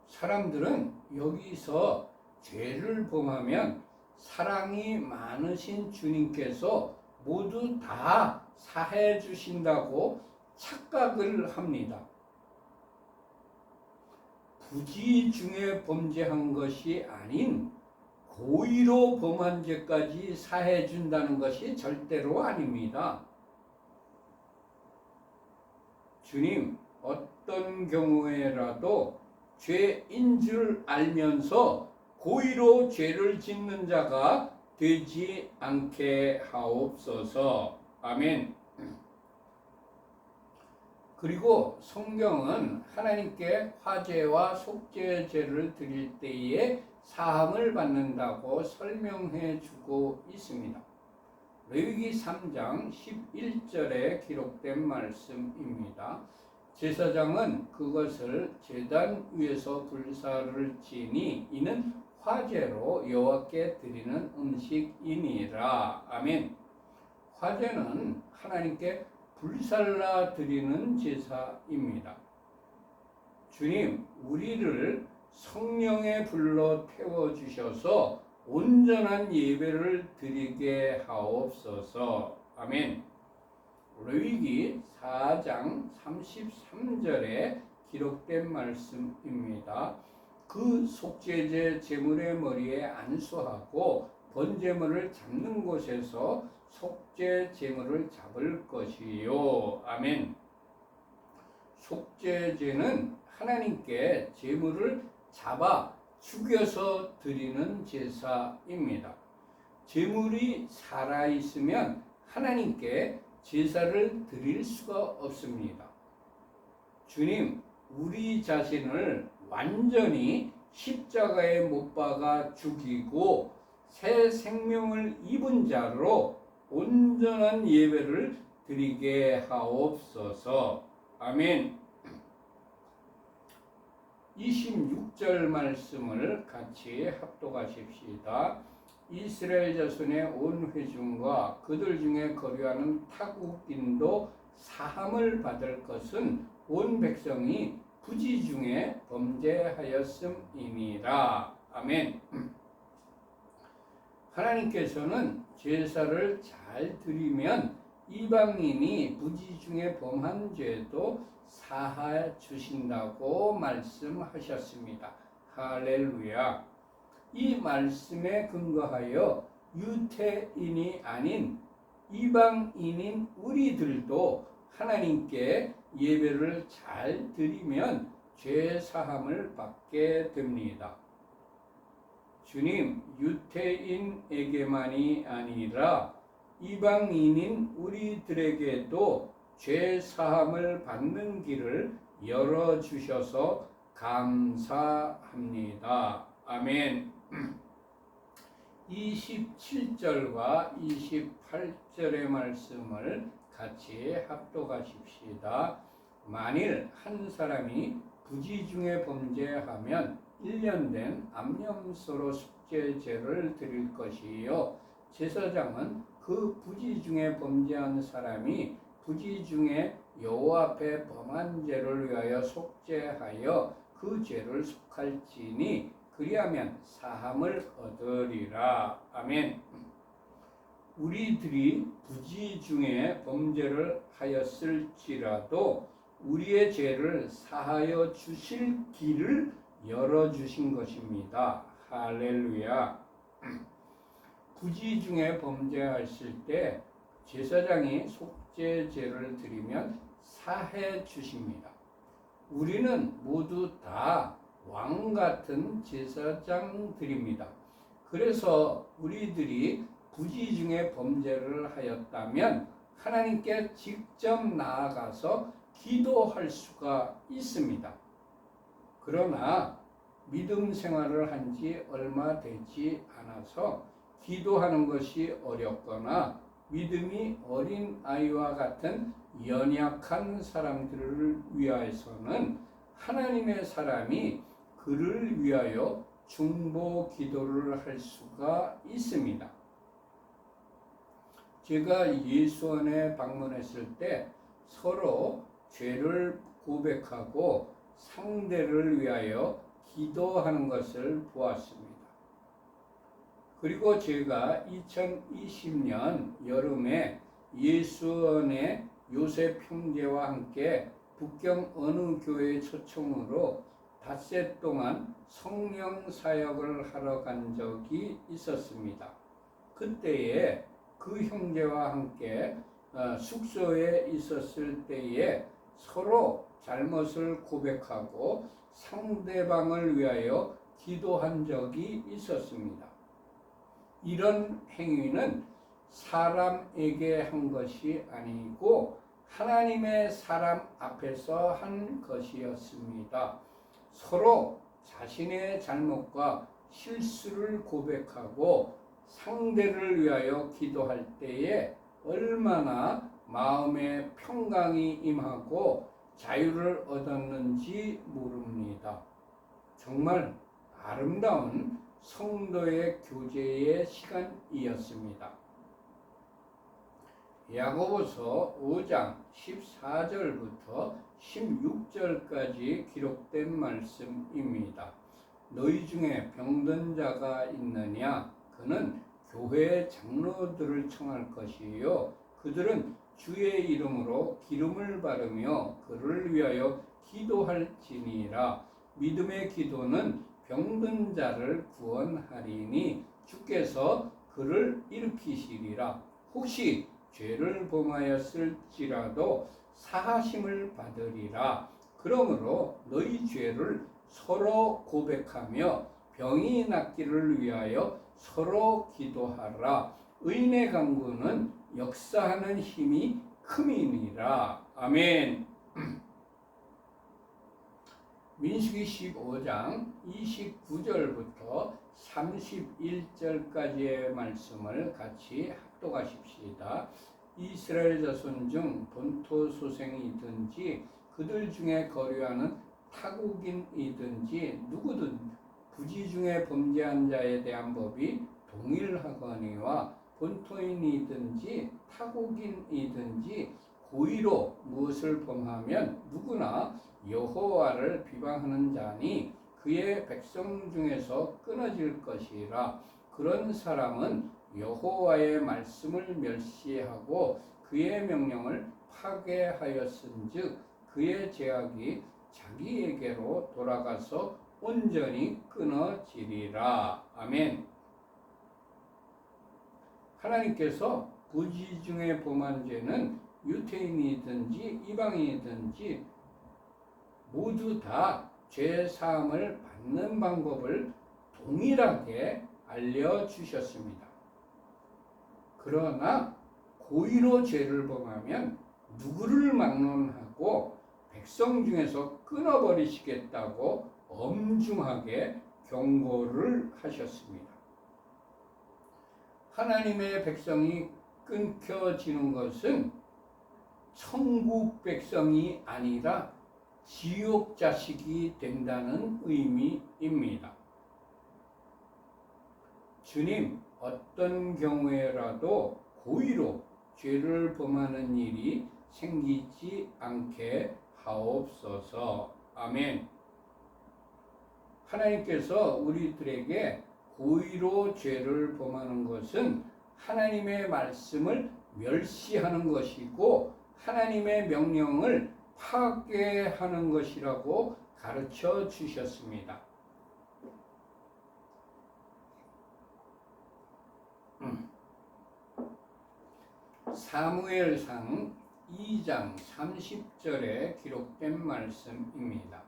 사람들은 여기서 죄를 범하면 사랑이 많으신 주님께서 모두 다 사해 주신다고 착각을 합니다. 부지 중에 범죄한 것이 아닌 고의로 범한 죄까지 사해 준다는 것이 절대로 아닙니다. 주님, 어떤 경우에라도 죄인 줄 알면서 고의로 죄를 짓는 자가 되지 않게 하옵소서. 아멘. 그리고 성경은 하나님께 화제와 속죄제를 드릴 때에 사함을 받는다고 설명해 주고 있습니다. 레위기 3장 11절에 기록된 말씀입니다. 제사장은 그것을 제단 위에서 불사를 지니 이는 화제로 여호와께 드리는 음식이니라. 아멘. 화제는 하나님께 불살라 드리는 제사입니다. 주님, 우리를 성령의 불로 태워주셔서 온전한 예배를 드리게 하옵소서. 아멘. 레위기 4장 33절에 기록된 말씀입니다. 그 속죄제 제물의 머리에 안수하고 번제물을 잡는 곳에서 속죄 제물을 잡을 것이요. 아멘. 속죄제는 하나님께 제물을 잡아 죽여서 드리는 제사입니다. 제물이 살아있으면 하나님께 제사를 드릴 수가 없습니다. 주님, 우리 자신을 완전히 십자가에 못 박아 죽이고 새 생명을 입은 자로 온전한 예배를 드리게 하옵소서. 아멘. 26절 말씀을 같이 합독하십시다. 이스라엘 자손의 온 회중과 그들 중에 거류하는 타국인도 사함을 받을 것은 온 백성이 부지 중에 범죄하였음이니라. 아멘. 하나님께서는 제사를 잘 드리면 이방인이 부지 중에 범한 죄도 사하여 주신다고 말씀하셨습니다. 할렐루야. 이 말씀에 근거하여 유태인이 아닌 이방인인 우리들도 하나님께 예배를 잘 드리면 죄 사함을 받게 됩니다. 주님, 유태인에게만이 아니라 이방인인 우리들에게도 죄 사함을 받는 길을 열어주셔서 감사합니다. 아멘. 27절과 28절의 말씀을 같이 합독하십시다. 만일 한 사람이 부지 중에 범죄하면 1년 된 암염소로 속죄제를 드릴 것이요. 제사장은 그 부지 중에 범죄한 사람이 부지 중에 여호와 앞에 범한 죄를 위하여 속죄하여 그 죄를 속할지니 그리하면 사함을 얻으리라. 아멘. 우리들이 부지 중에 범죄를 하였을지라도 우리의 죄를 사하여 주실 길을 열어주신 것입니다. 할렐루야. 부지 중에 범죄하실 때 제사장이 속죄제를 드리면 사해 주십니다. 우리는 모두 다 왕 같은 제사장들입니다. 그래서 우리들이 부지 중에 범죄를 하였다면 하나님께 직접 나아가서 기도할 수가 있습니다. 그러나 믿음 생활을 한 지 얼마 되지 않아서 기도하는 것이 어렵거나 믿음이 어린 아이와 같은 연약한 사람들을 위하여서는 하나님의 사람이 그를 위하여 중보 기도를 할 수가 있습니다. 제가 예수원에 방문했을 때 서로 죄를 고백하고 상대를 위하여 기도하는 것을 보았습니다. 그리고 제가 2020년 여름에 예수원의 요셉 형제와 함께 북경 어느 교회 초청으로 닷새 동안 성령 사역을 하러 간 적이 있었습니다. 그때에 그 형제와 함께 숙소에 있었을 때에 서로 잘못을 고백하고 상대방을 위하여 기도한 적이 있었습니다. 이런 행위는 사람에게 한 것이 아니고 하나님의 사람 앞에서 한 것이었습니다. 서로 자신의 잘못과 실수를 고백하고 상대를 위하여 기도할 때에 얼마나 마음에 평강이 임하고 자유를 얻었는지 모릅니다. 정말 아름다운 성도의 교제의 시간이었습니다. 야고보서 5장 14절부터 16절까지 기록된 말씀입니다. 너희 중에 병든 자가 있느냐? 그는 교회 장로들을 청할 것이요. 그들은 주의 이름으로 기름을 바르며 그를 위하여 기도할지니라. 믿음의 기도는 병든 자를 구원하리니 주께서 그를 일으키시리라. 혹시 죄를 범하였을지라도 사하심을 받으리라. 그러므로 너희 죄를 서로 고백하며 병이 낫기를 위하여 서로 기도하라. 의인의 간구는 역사하는 힘이 큼이니라. 아멘. 민수기 15장 29절부터 31절까지의 말씀을 같이 합독하십시다. 이스라엘 자손 중 본토 소생이든지 그들 중에 거류하는 타국인이든지 누구든 부지 중에 범죄한 자에 대한 법이 동일하거니와 본토인이든지 타국인이든지 고의로 무엇을 범하면 누구나 여호와를 비방하는 자니 그의 백성 중에서 끊어질 것이라. 그런 사람은 여호와의 말씀을 멸시하고 그의 명령을 파괴하였은즉 그의 죄악이 자기에게로 돌아가서 온전히 끊어지리라. 아멘. 하나님께서 부지 중에 범한 죄는 유태인이든지 이방인이든지 모두 다 죄 사함을 받는 방법을 동일하게 알려주셨습니다. 그러나 고의로 죄를 범하면 누구를 막론하고 백성 중에서 끊어버리시겠다고 엄중하게 경고를 하셨습니다. 하나님의 백성이 끊겨지는 것은 천국 백성이 아니라 지옥 자식이 된다는 의미입니다. 주님, 어떤 경우에라도 고의로 죄를 범하는 일이 생기지 않게 하옵소서. 아멘. 하나님께서 우리들에게 고의로 죄를 범하는 것은 하나님의 말씀을 멸시하는 것이고 하나님의 명령을 파괴하는 것이라고 가르쳐 주셨습니다. 사무엘상 2장 30절에 기록된 말씀입니다.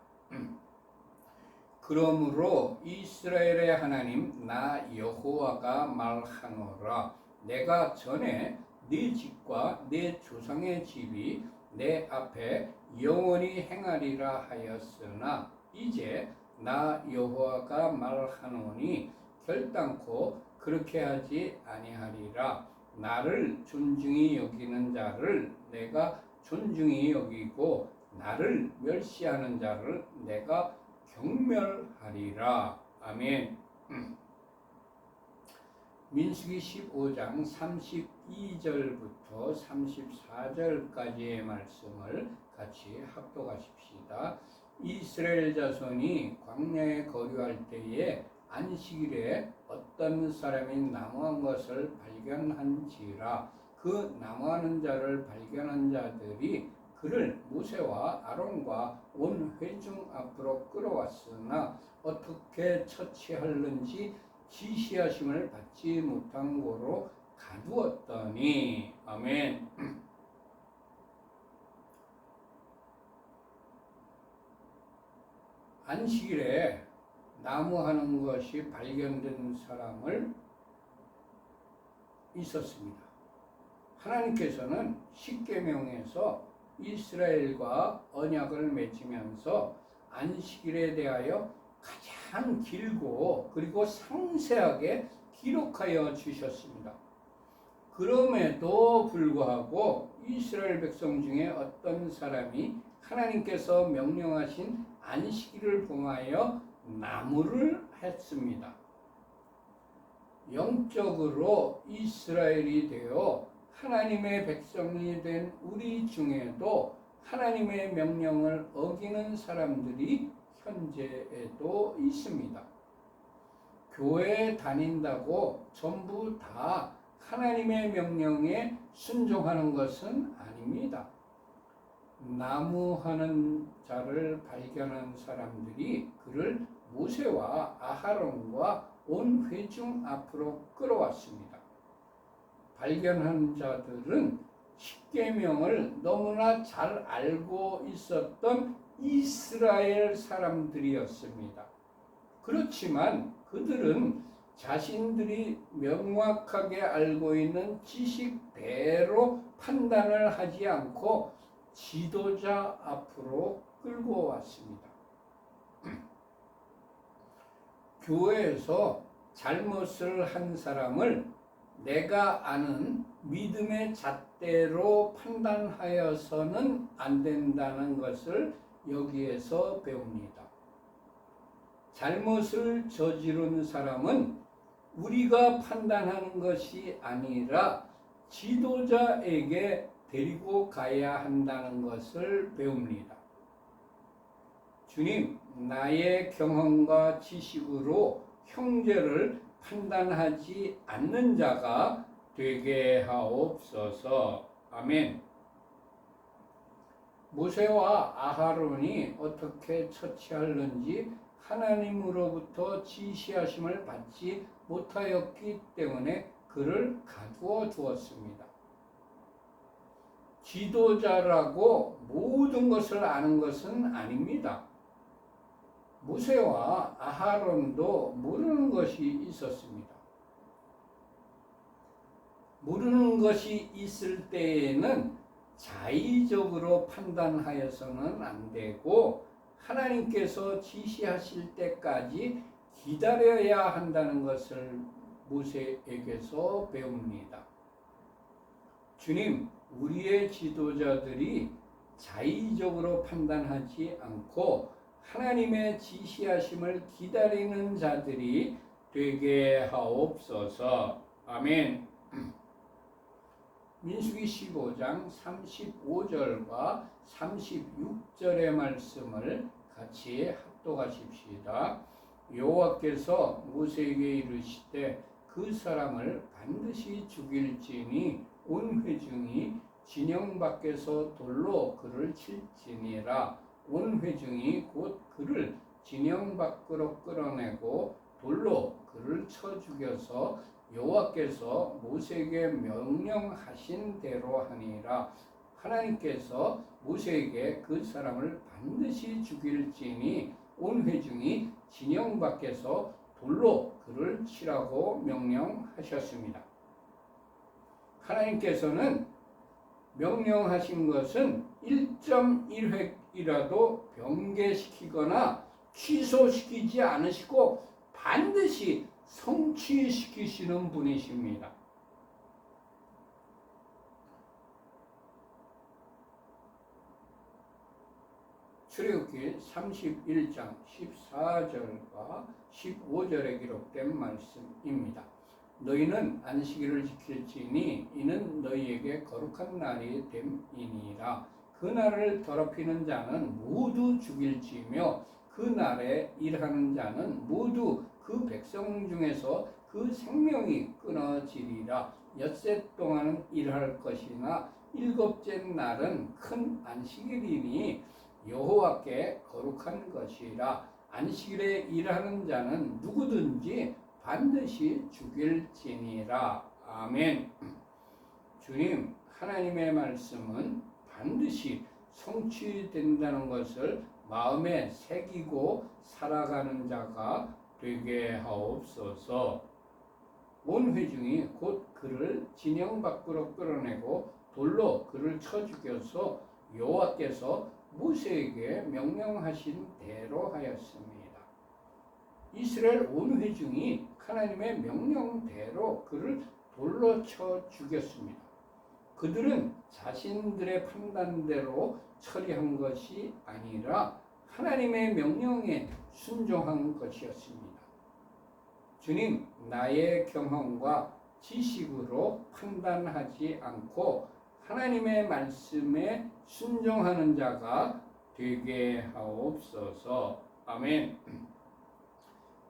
그러므로 이스라엘의 하나님 나 여호와가 말하노라. 내가 전에 네 집과 네 조상의 집이 내 앞에 영원히 행하리라 하였으나 이제 나 여호와가 말하노니 결단코 그렇게 하지 아니하리라. 나를 존중히 여기는 자를 내가 존중히 여기고 나를 멸시하는 자를 내가 경멸하리라. 아멘. 민수기 15장 32절부터 34절까지의 말씀을 같이 합독하십시다. 이스라엘 자손이 광야에 거류할 때에 안식일에 어떤 사람이 나무한 것을 발견한지라. 그 나무하는 자를 발견한 자들이 그를 모세와 아론과 온 회중 앞으로 끌어왔으나 어떻게 처치하는지 지시하심을 받지 못한 고로 가두었더니. 아멘. 안식일에 나무하는 것이 발견된 사람을 있었습니다. 하나님께서는 십계명에서 이스라엘과 언약을 맺으면서 안식일에 대하여 가장 길고 그리고 상세하게 기록하여 주셨습니다. 그럼에도 불구하고 이스라엘 백성 중에 어떤 사람이 하나님께서 명령하신 안식일을 범하여 나무를 했습니다. 영적으로 이스라엘이 되어 하나님의 백성이 된 우리 중에도 하나님의 명령을 어기는 사람들이 현재에도 있습니다. 교회에 다닌다고 전부 다 하나님의 명령에 순종하는 것은 아닙니다. 나무하는 자를 발견한 사람들이 그를 모세와 아하론과 온 회중 앞으로 끌어왔습니다. 발견한 자들은 십계명을 너무나 잘 알고 있었던 이스라엘 사람들이었습니다. 그렇지만 그들은 자신들이 명확하게 알고 있는 지식대로 판단을 하지 않고 지도자 앞으로 끌고 왔습니다. 교회에서 잘못을 한 사람을 내가 아는 믿음의 잣대로 판단하여서는 안 된다는 것을 여기에서 배웁니다. 잘못을 저지른 사람은 우리가 판단하는 것이 아니라 지도자에게 데리고 가야 한다는 것을 배웁니다. 주님, 나의 경험과 지식으로 형제를 판단하지 않는 자가 되게 하옵소서. 아멘. 모세와 아하론이 어떻게 처치하는지 하나님으로부터 지시하심을 받지 못하였기 때문에 그를 가두어 두었습니다. 지도자라고 모든 것을 아는 것은 아닙니다. 모세와 아하론도 모르는 것이 있었습니다. 모르는 것이 있을 때에는 자의적으로 판단하여서는 안 되고 하나님께서 지시하실 때까지 기다려야 한다는 것을 모세에게서 배웁니다. 주님, 우리의 지도자들이 자의적으로 판단하지 않고 하나님의 지시하심을 기다리는 자들이 되게 하옵소서. 아멘. 민수기 15장 35절과 36절의 말씀을 같이 합독하십시다. 여호와께서 모세에게 이르시되 그 사람을 반드시 죽일지니 온 회중이 진영 밖에서 돌로 그를 칠지니라. 온 회중이 곧 그를 진영 밖으로 끌어내고 돌로 그를 쳐 죽여서 여호와께서 모세에게 명령하신 대로 하니라. 하나님께서 모세에게 그 사람을 반드시 죽일지니 온 회중이 진영 밖에서 돌로 그를 치라고 명령하셨습니다. 하나님께서는 명령하신 것은 1.1획이라도 변개시키거나 취소시키지 않으시고 반드시 성취시키시는 분이십니다. 출애굽기 31장 14절과 15절에 기록된 말씀입니다. 너희는 안식일을 지킬지니 이는 너희에게 거룩한 날이 됨이니라. 그 날을 더럽히는 자는 모두 죽일지며 그 날에 일하는 자는 모두 그 백성 중에서 그 생명이 끊어지리라. 엿새 동안은 일할 것이나 일곱째 날은 큰 안식일이니 여호와께 거룩한 것이라. 안식일에 일하는 자는 누구든지 반드시 죽일지니라. 아멘. 주님, 하나님의 말씀은 반드시 성취된다는 것을 마음에 새기고 살아가는 자가 되게 하옵소서. 온 회중이 곧 그를 진영 밖으로 끌어내고 돌로 그를 쳐 죽여서 여호와께서 모세에게 명령하신 대로 하였습니다. 이스라엘 온 회중이 하나님의 명령대로 그를 돌로 쳐 죽였습니다. 그들은 자신들의 판단대로 처리한 것이 아니라 하나님의 명령에 순종한 것이었습니다. 주님, 나의 경험과 지식으로 판단하지 않고 하나님의 말씀에 순종하는 자가 되게 하옵소서. 아멘.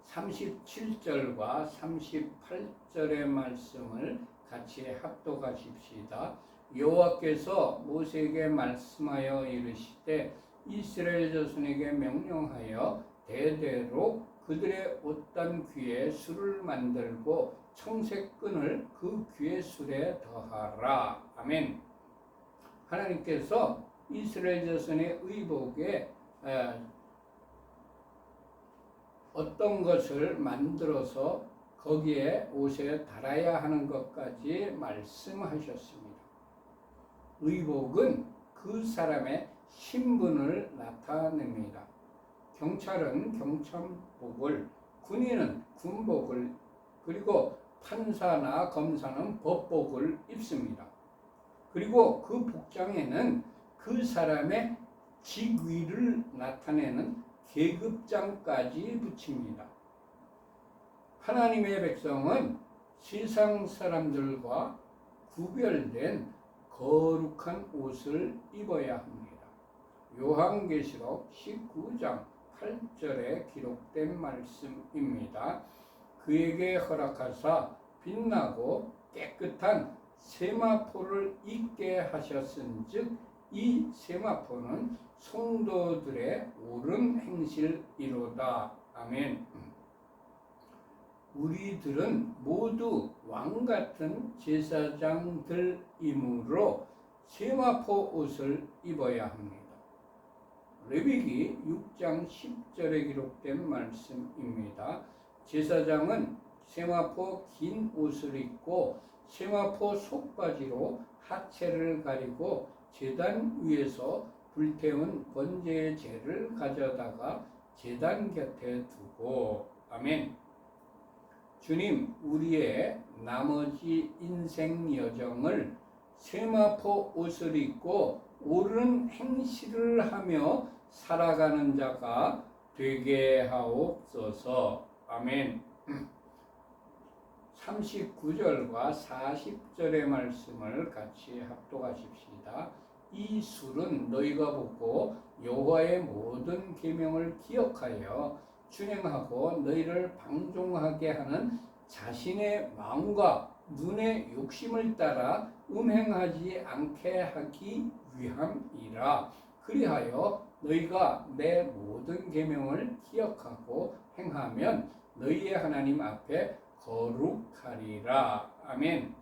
37절과 38절의 말씀을 같이 합독하십시다. 여호와께서 모세에게 말씀하여 이르시되 이스라엘 자손에게 명령하여 대대로 그들의 옷단 귀에 술을 만들고 청색끈을 그 귀의 술에 더하라. 아멘. 하나님께서 이스라엘 자손의 의복에 어떤 것을 만들어서 거기에 옷에 달아야 하는 것까지 말씀하셨습니다. 의복은 그 사람의 신분을 나타냅니다. 경찰은 경찰복을, 군인은 군복을, 그리고 판사나 검사는 법복을 입습니다. 그리고 그 복장에는 그 사람의 직위를 나타내는 계급장까지 붙입니다. 하나님의 백성은 세상 사람들과 구별된 거룩한 옷을 입어야 합니다. 요한계시록 19장 8절에 기록된 말씀입니다. 그에게 허락하사 빛나고 깨끗한 세마포를 입게 하셨은즉 이 세마포는 성도들의 옳은 행실이로다. 아멘. 우리들은 모두 왕같은 제사장들이므로 세마포 옷을 입어야 합니다. 레위기 6장 10절에 기록된 말씀입니다. 제사장은 세마포 긴 옷을 입고 세마포 속바지로 하체를 가리고 제단 위에서 불태운 번제의 재를 가져다가 제단 곁에 두고. 아멘. 주님, 우리의 나머지 인생 여정을 세마포 옷을 입고 옳은 행실을 하며 살아가는 자가 되게 하옵소서. 아멘. 39절과 40절의 말씀을 같이 합독하십시다. 이 술은 너희가 붓고 여호와의 모든 계명을 기억하여 준행하고 너희를 방종하게 하는 자신의 마음과 눈의 욕심을 따라 음행하지 않게 하기 위함이라. 그리하여 너희가 내 모든 계명을 기억하고 행하면 너희의 하나님 앞에 거룩하리라. 아멘.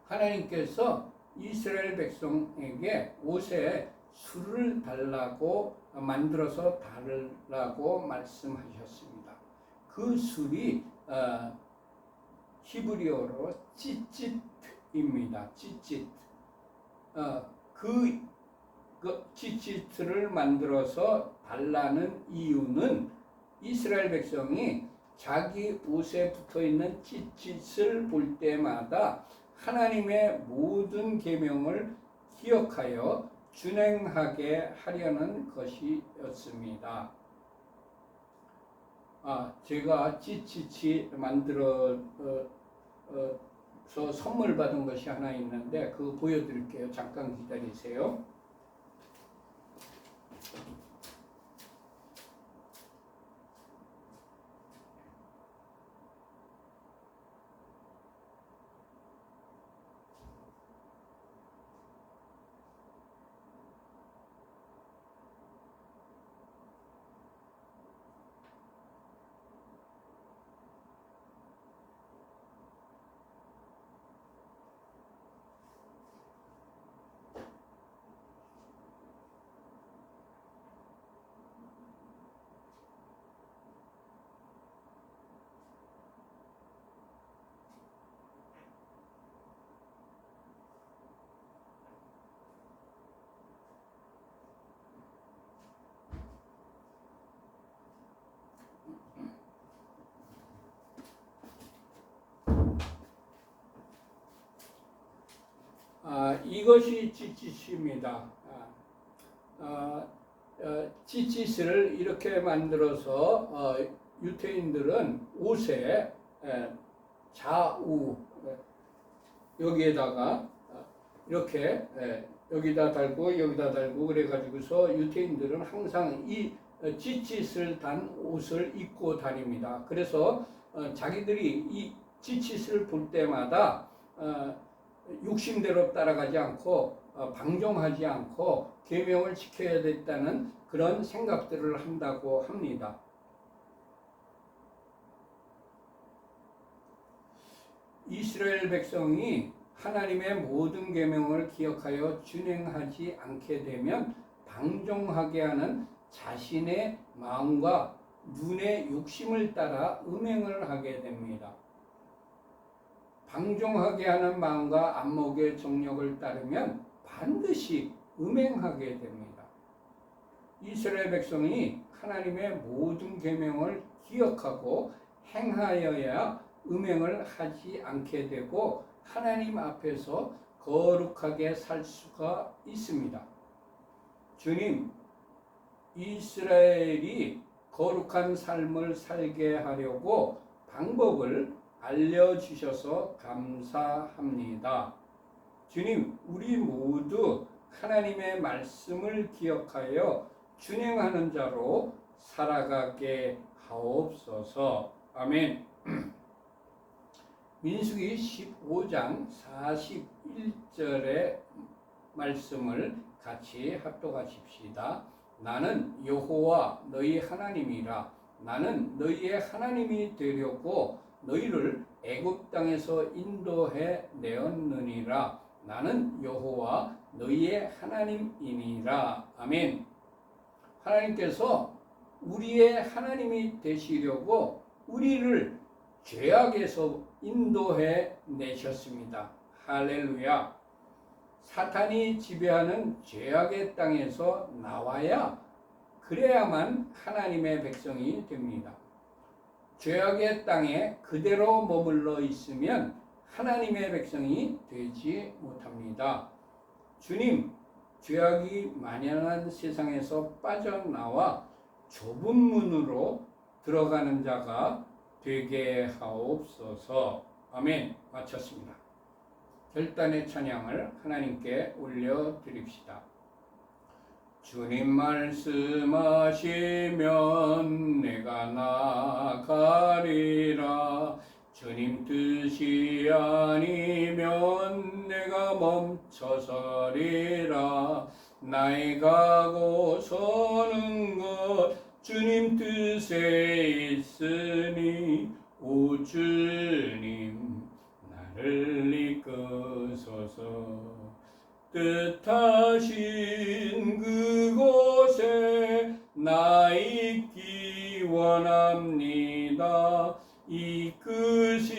하나님께서 이스라엘 백성에게 옷에 술을 달라고 만들어서 달라고 말씀하셨습니다. 그 술이 히브리어로 찌짓입니다. 찌짓. 그 찌짓을 만들어서 달라는 이유는 이스라엘 백성이 자기 옷에 붙어있는 찌짓을 볼 때마다 하나님의 모든 계명을 기억하여 준행하게 하려는 것이었습니다. 제가 찌찌치 만들어서 선물 받은 것이 하나 있는데 그거 보여드릴게요. 잠깐 기다리세요. 이것이 찌찌시입니다. 찌찌스를 이렇게 만들어서 유태인들은 옷에 좌우 여기에다가 이렇게 여기다 달고 여기다 달고 그래가지고서 유태인들은 항상 이 찌찌스를 단 옷을 입고 다닙니다. 그래서 자기들이 이 찌찌스를 볼 때마다 욕심대로 따라가지 않고 방종하지 않고 계명을 지켜야 됐다는 그런 생각들을 한다고 합니다. 이스라엘 백성이 하나님의 모든 계명을 기억하여 준행하지 않게 되면 방종하게 하는 자신의 마음과 눈의 욕심을 따라 음행을 하게 됩니다. 방종하게 하는 마음과 안목의 정욕을 따르면 반드시 음행하게 됩니다. 이스라엘 백성이 하나님의 모든 계명을 기억하고 행하여야 음행을 하지 않게 되고 하나님 앞에서 거룩하게 살 수가 있습니다. 주님, 이스라엘이 거룩한 삶을 살게 하려고 방법을 알려주셔서 감사합니다. 주님, 우리 모두 하나님의 말씀을 기억하여 준행하는 자로 살아가게 하옵소서. 아멘. 민수기 15장 41절의 말씀을 같이 합독하십시다. 나는 여호와 너희 하나님이라. 나는 너희의 하나님이 되려고 너희를 애굽 땅에서 인도해 내었느니라. 나는 여호와 너희의 하나님이니라. 아멘. 하나님께서 우리의 하나님이 되시려고 우리를 죄악에서 인도해 내셨습니다. 할렐루야. 사탄이 지배하는 죄악의 땅에서 나와야 그래야만 하나님의 백성이 됩니다. 죄악의 땅에 그대로 머물러 있으면 하나님의 백성이 되지 못합니다. 주님, 죄악이 만연한 세상에서 빠져나와 좁은 문으로 들어가는 자가 되게 하옵소서. 아멘. 마쳤습니다. 결단의 찬양을 하나님께 올려드립시다. 주님 말씀하시면 내가 나가리라. 주님 뜻이 아니면 내가 멈춰서리라. 나의 가고 서는 것 주님 뜻에 있으니 오 주님 나를 이끄소서. 뜻하신 그곳에 나 있기 원합니다. 이끄시는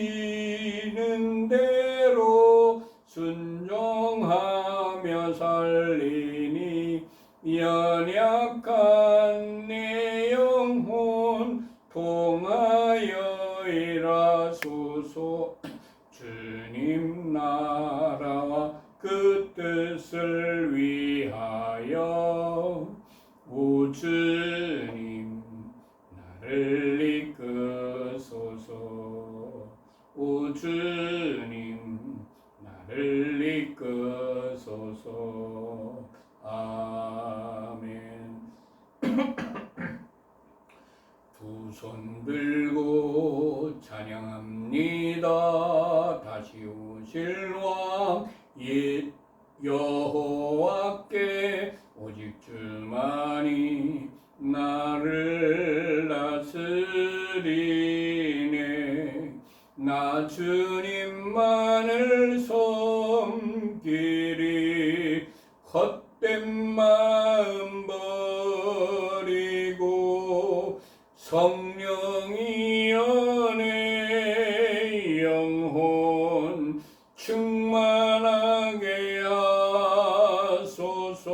대로 순종하며 살리니 연약한 내 영혼 통하여 일하소서. 주님 나라와 그 뜻을 위하여 주 주님 나를 이끄소서. 아멘. 두 손 들고 찬양합니다. 다시 오실 왕 여호와께 오직 주만이 나를 다스리네. 나 주님만을 섬기리. 헛된 마음 버리고 성령이여 내 영혼 충만하게 하소서.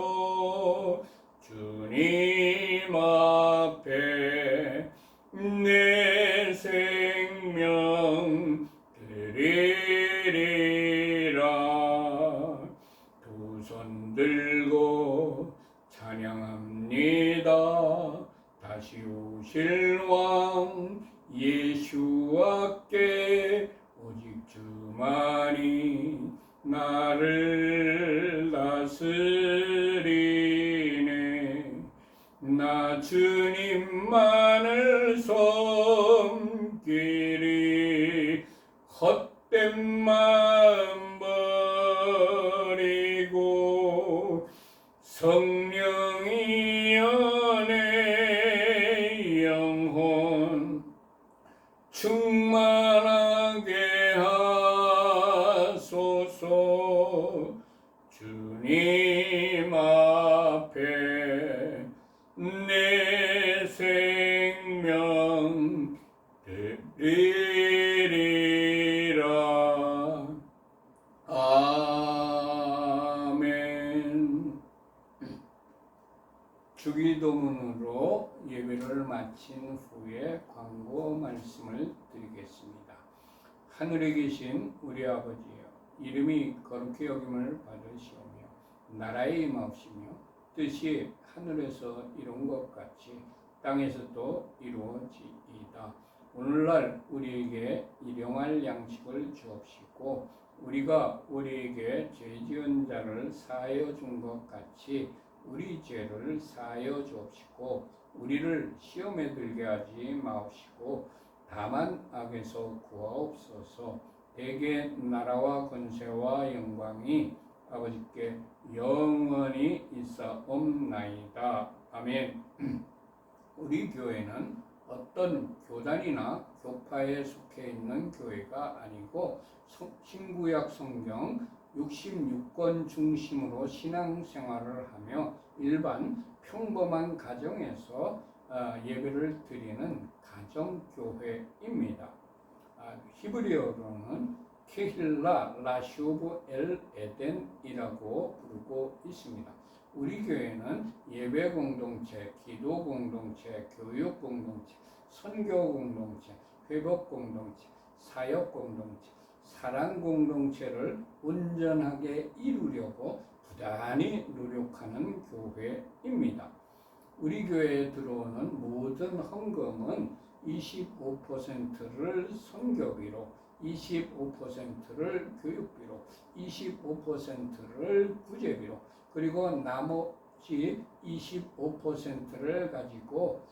주님 앞에 내 생명 드리리라. 두 손 들고 찬양합니다. 다시 오실 왕 예수와께 오직 주만이 나를 다스리네. 나 주님만을 섬기리. 헛된 마음 버리고 성령이여 내 영혼 충만하게 하소서. 주님 앞에 내 생명 드리리라. 아멘. 주기도문으로 예배를 마친 후에 광고 말씀을 드리겠습니다. 하늘에 계신 우리 아버지여, 이름이 거룩히 여김을 받으시오며 나라의 임하옵시며 뜻이 하늘에서 이룬 것 같이 땅에서도 이루어지이다. 오늘날 우리에게 일용할 양식을 주옵시고 우리가 우리에게 죄 지은 자를 사하여 준 것 같이 우리 죄를 사하여 주옵시고 우리를 시험에 들게 하지 마옵시고 다만 악에서 구하옵소서. 대개 나라와 권세와 영광이 아버지께 영원히 있사옵나이다. 아멘. 우리 교회는 어떤 교단이나 교파에 속해 있는 교회가 아니고 신구약 성경 66권 중심으로 신앙생활을 하며 일반 평범한 가정에서 예배를 드리는 가정교회입니다. 히브리어로는 케힐라 라슈브 엘 에덴이라고 부르고 있습니다. 우리 교회는 예배 공동체, 기도 공동체, 교육 공동체, 선교 공동체, 회복 공동체, 사역 공동체, 사랑 공동체를 온전하게 이루려고 부단히 노력하는 교회입니다. 우리 교회에 들어오는 모든 헌금은 25%를 선교비로, 25%를 교육비로, 25%를 구제비로, 그리고 나머지 25%를 가지고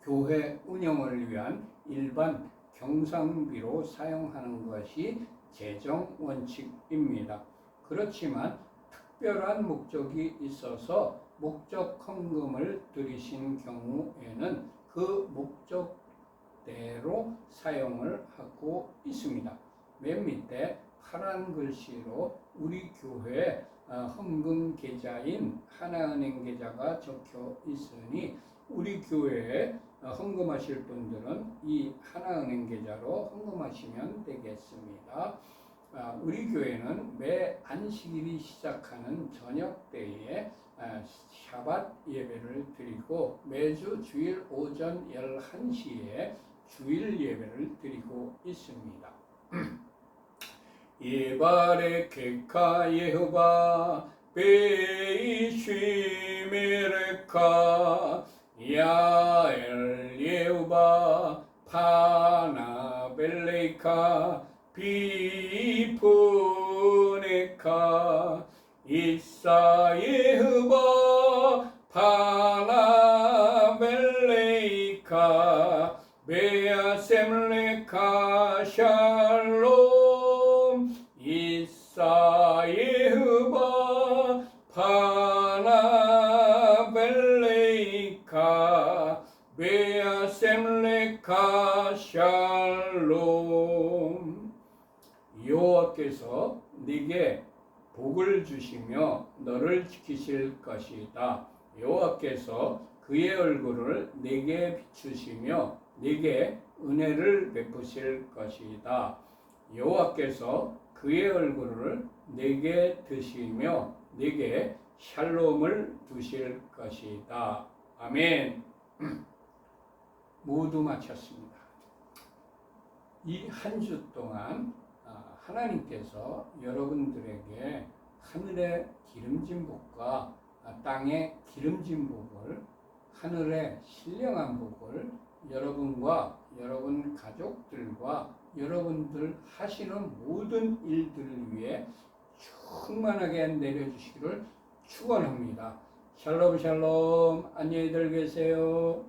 교회 운영을 위한 일반 경상비로 사용하는 것이 재정 원칙입니다. 그렇지만 특별한 목적이 있어서 목적 헌금을 드리신 경우에는 그 목적대로 사용을 하고 있습니다. 맨 밑에 파란 글씨로 우리 교회 헌금 계좌인 하나은행 계좌가 적혀 있으니 우리 교회에 헌금하실 분들은 이 하나은행 계좌로 헌금하시면 되겠습니다. 우리 교회는 매 안식일이 시작하는 저녁 때에 샤밧 예배를 드리고 매주 주일 오전 11시에 주일 예배를 드리고 있습니다. 예발의 케카 예호바 베이쉬메레카 야엘 예호바 파나 벨레이카 비푸네카 이사예흐바 파나벨레이카 베아셈레카 샬롬 이사예흐바 파나벨레이카 베아셈레카 샬롬. 여호와께서 네게 복을 주시며 너를 지키실 것이다. 여호와께서 그의 얼굴을 네게 비추시며 네게 은혜를 베푸실 것이다. 여호와께서 그의 얼굴을 네게 드시며 네게 샬롬을 두실 것이다. 아멘. 모두 마쳤습니다. 이 한 주 동안 하나님께서 여러분들에게 하늘의 기름진 복과 땅의 기름진 복을, 하늘의 신령한 복을 여러분과 여러분 가족들과 여러분들 하시는 모든 일들을 위해 충만하게 내려주시기를 축원합니다. 샬롬 샬롬. 안녕히들 계세요.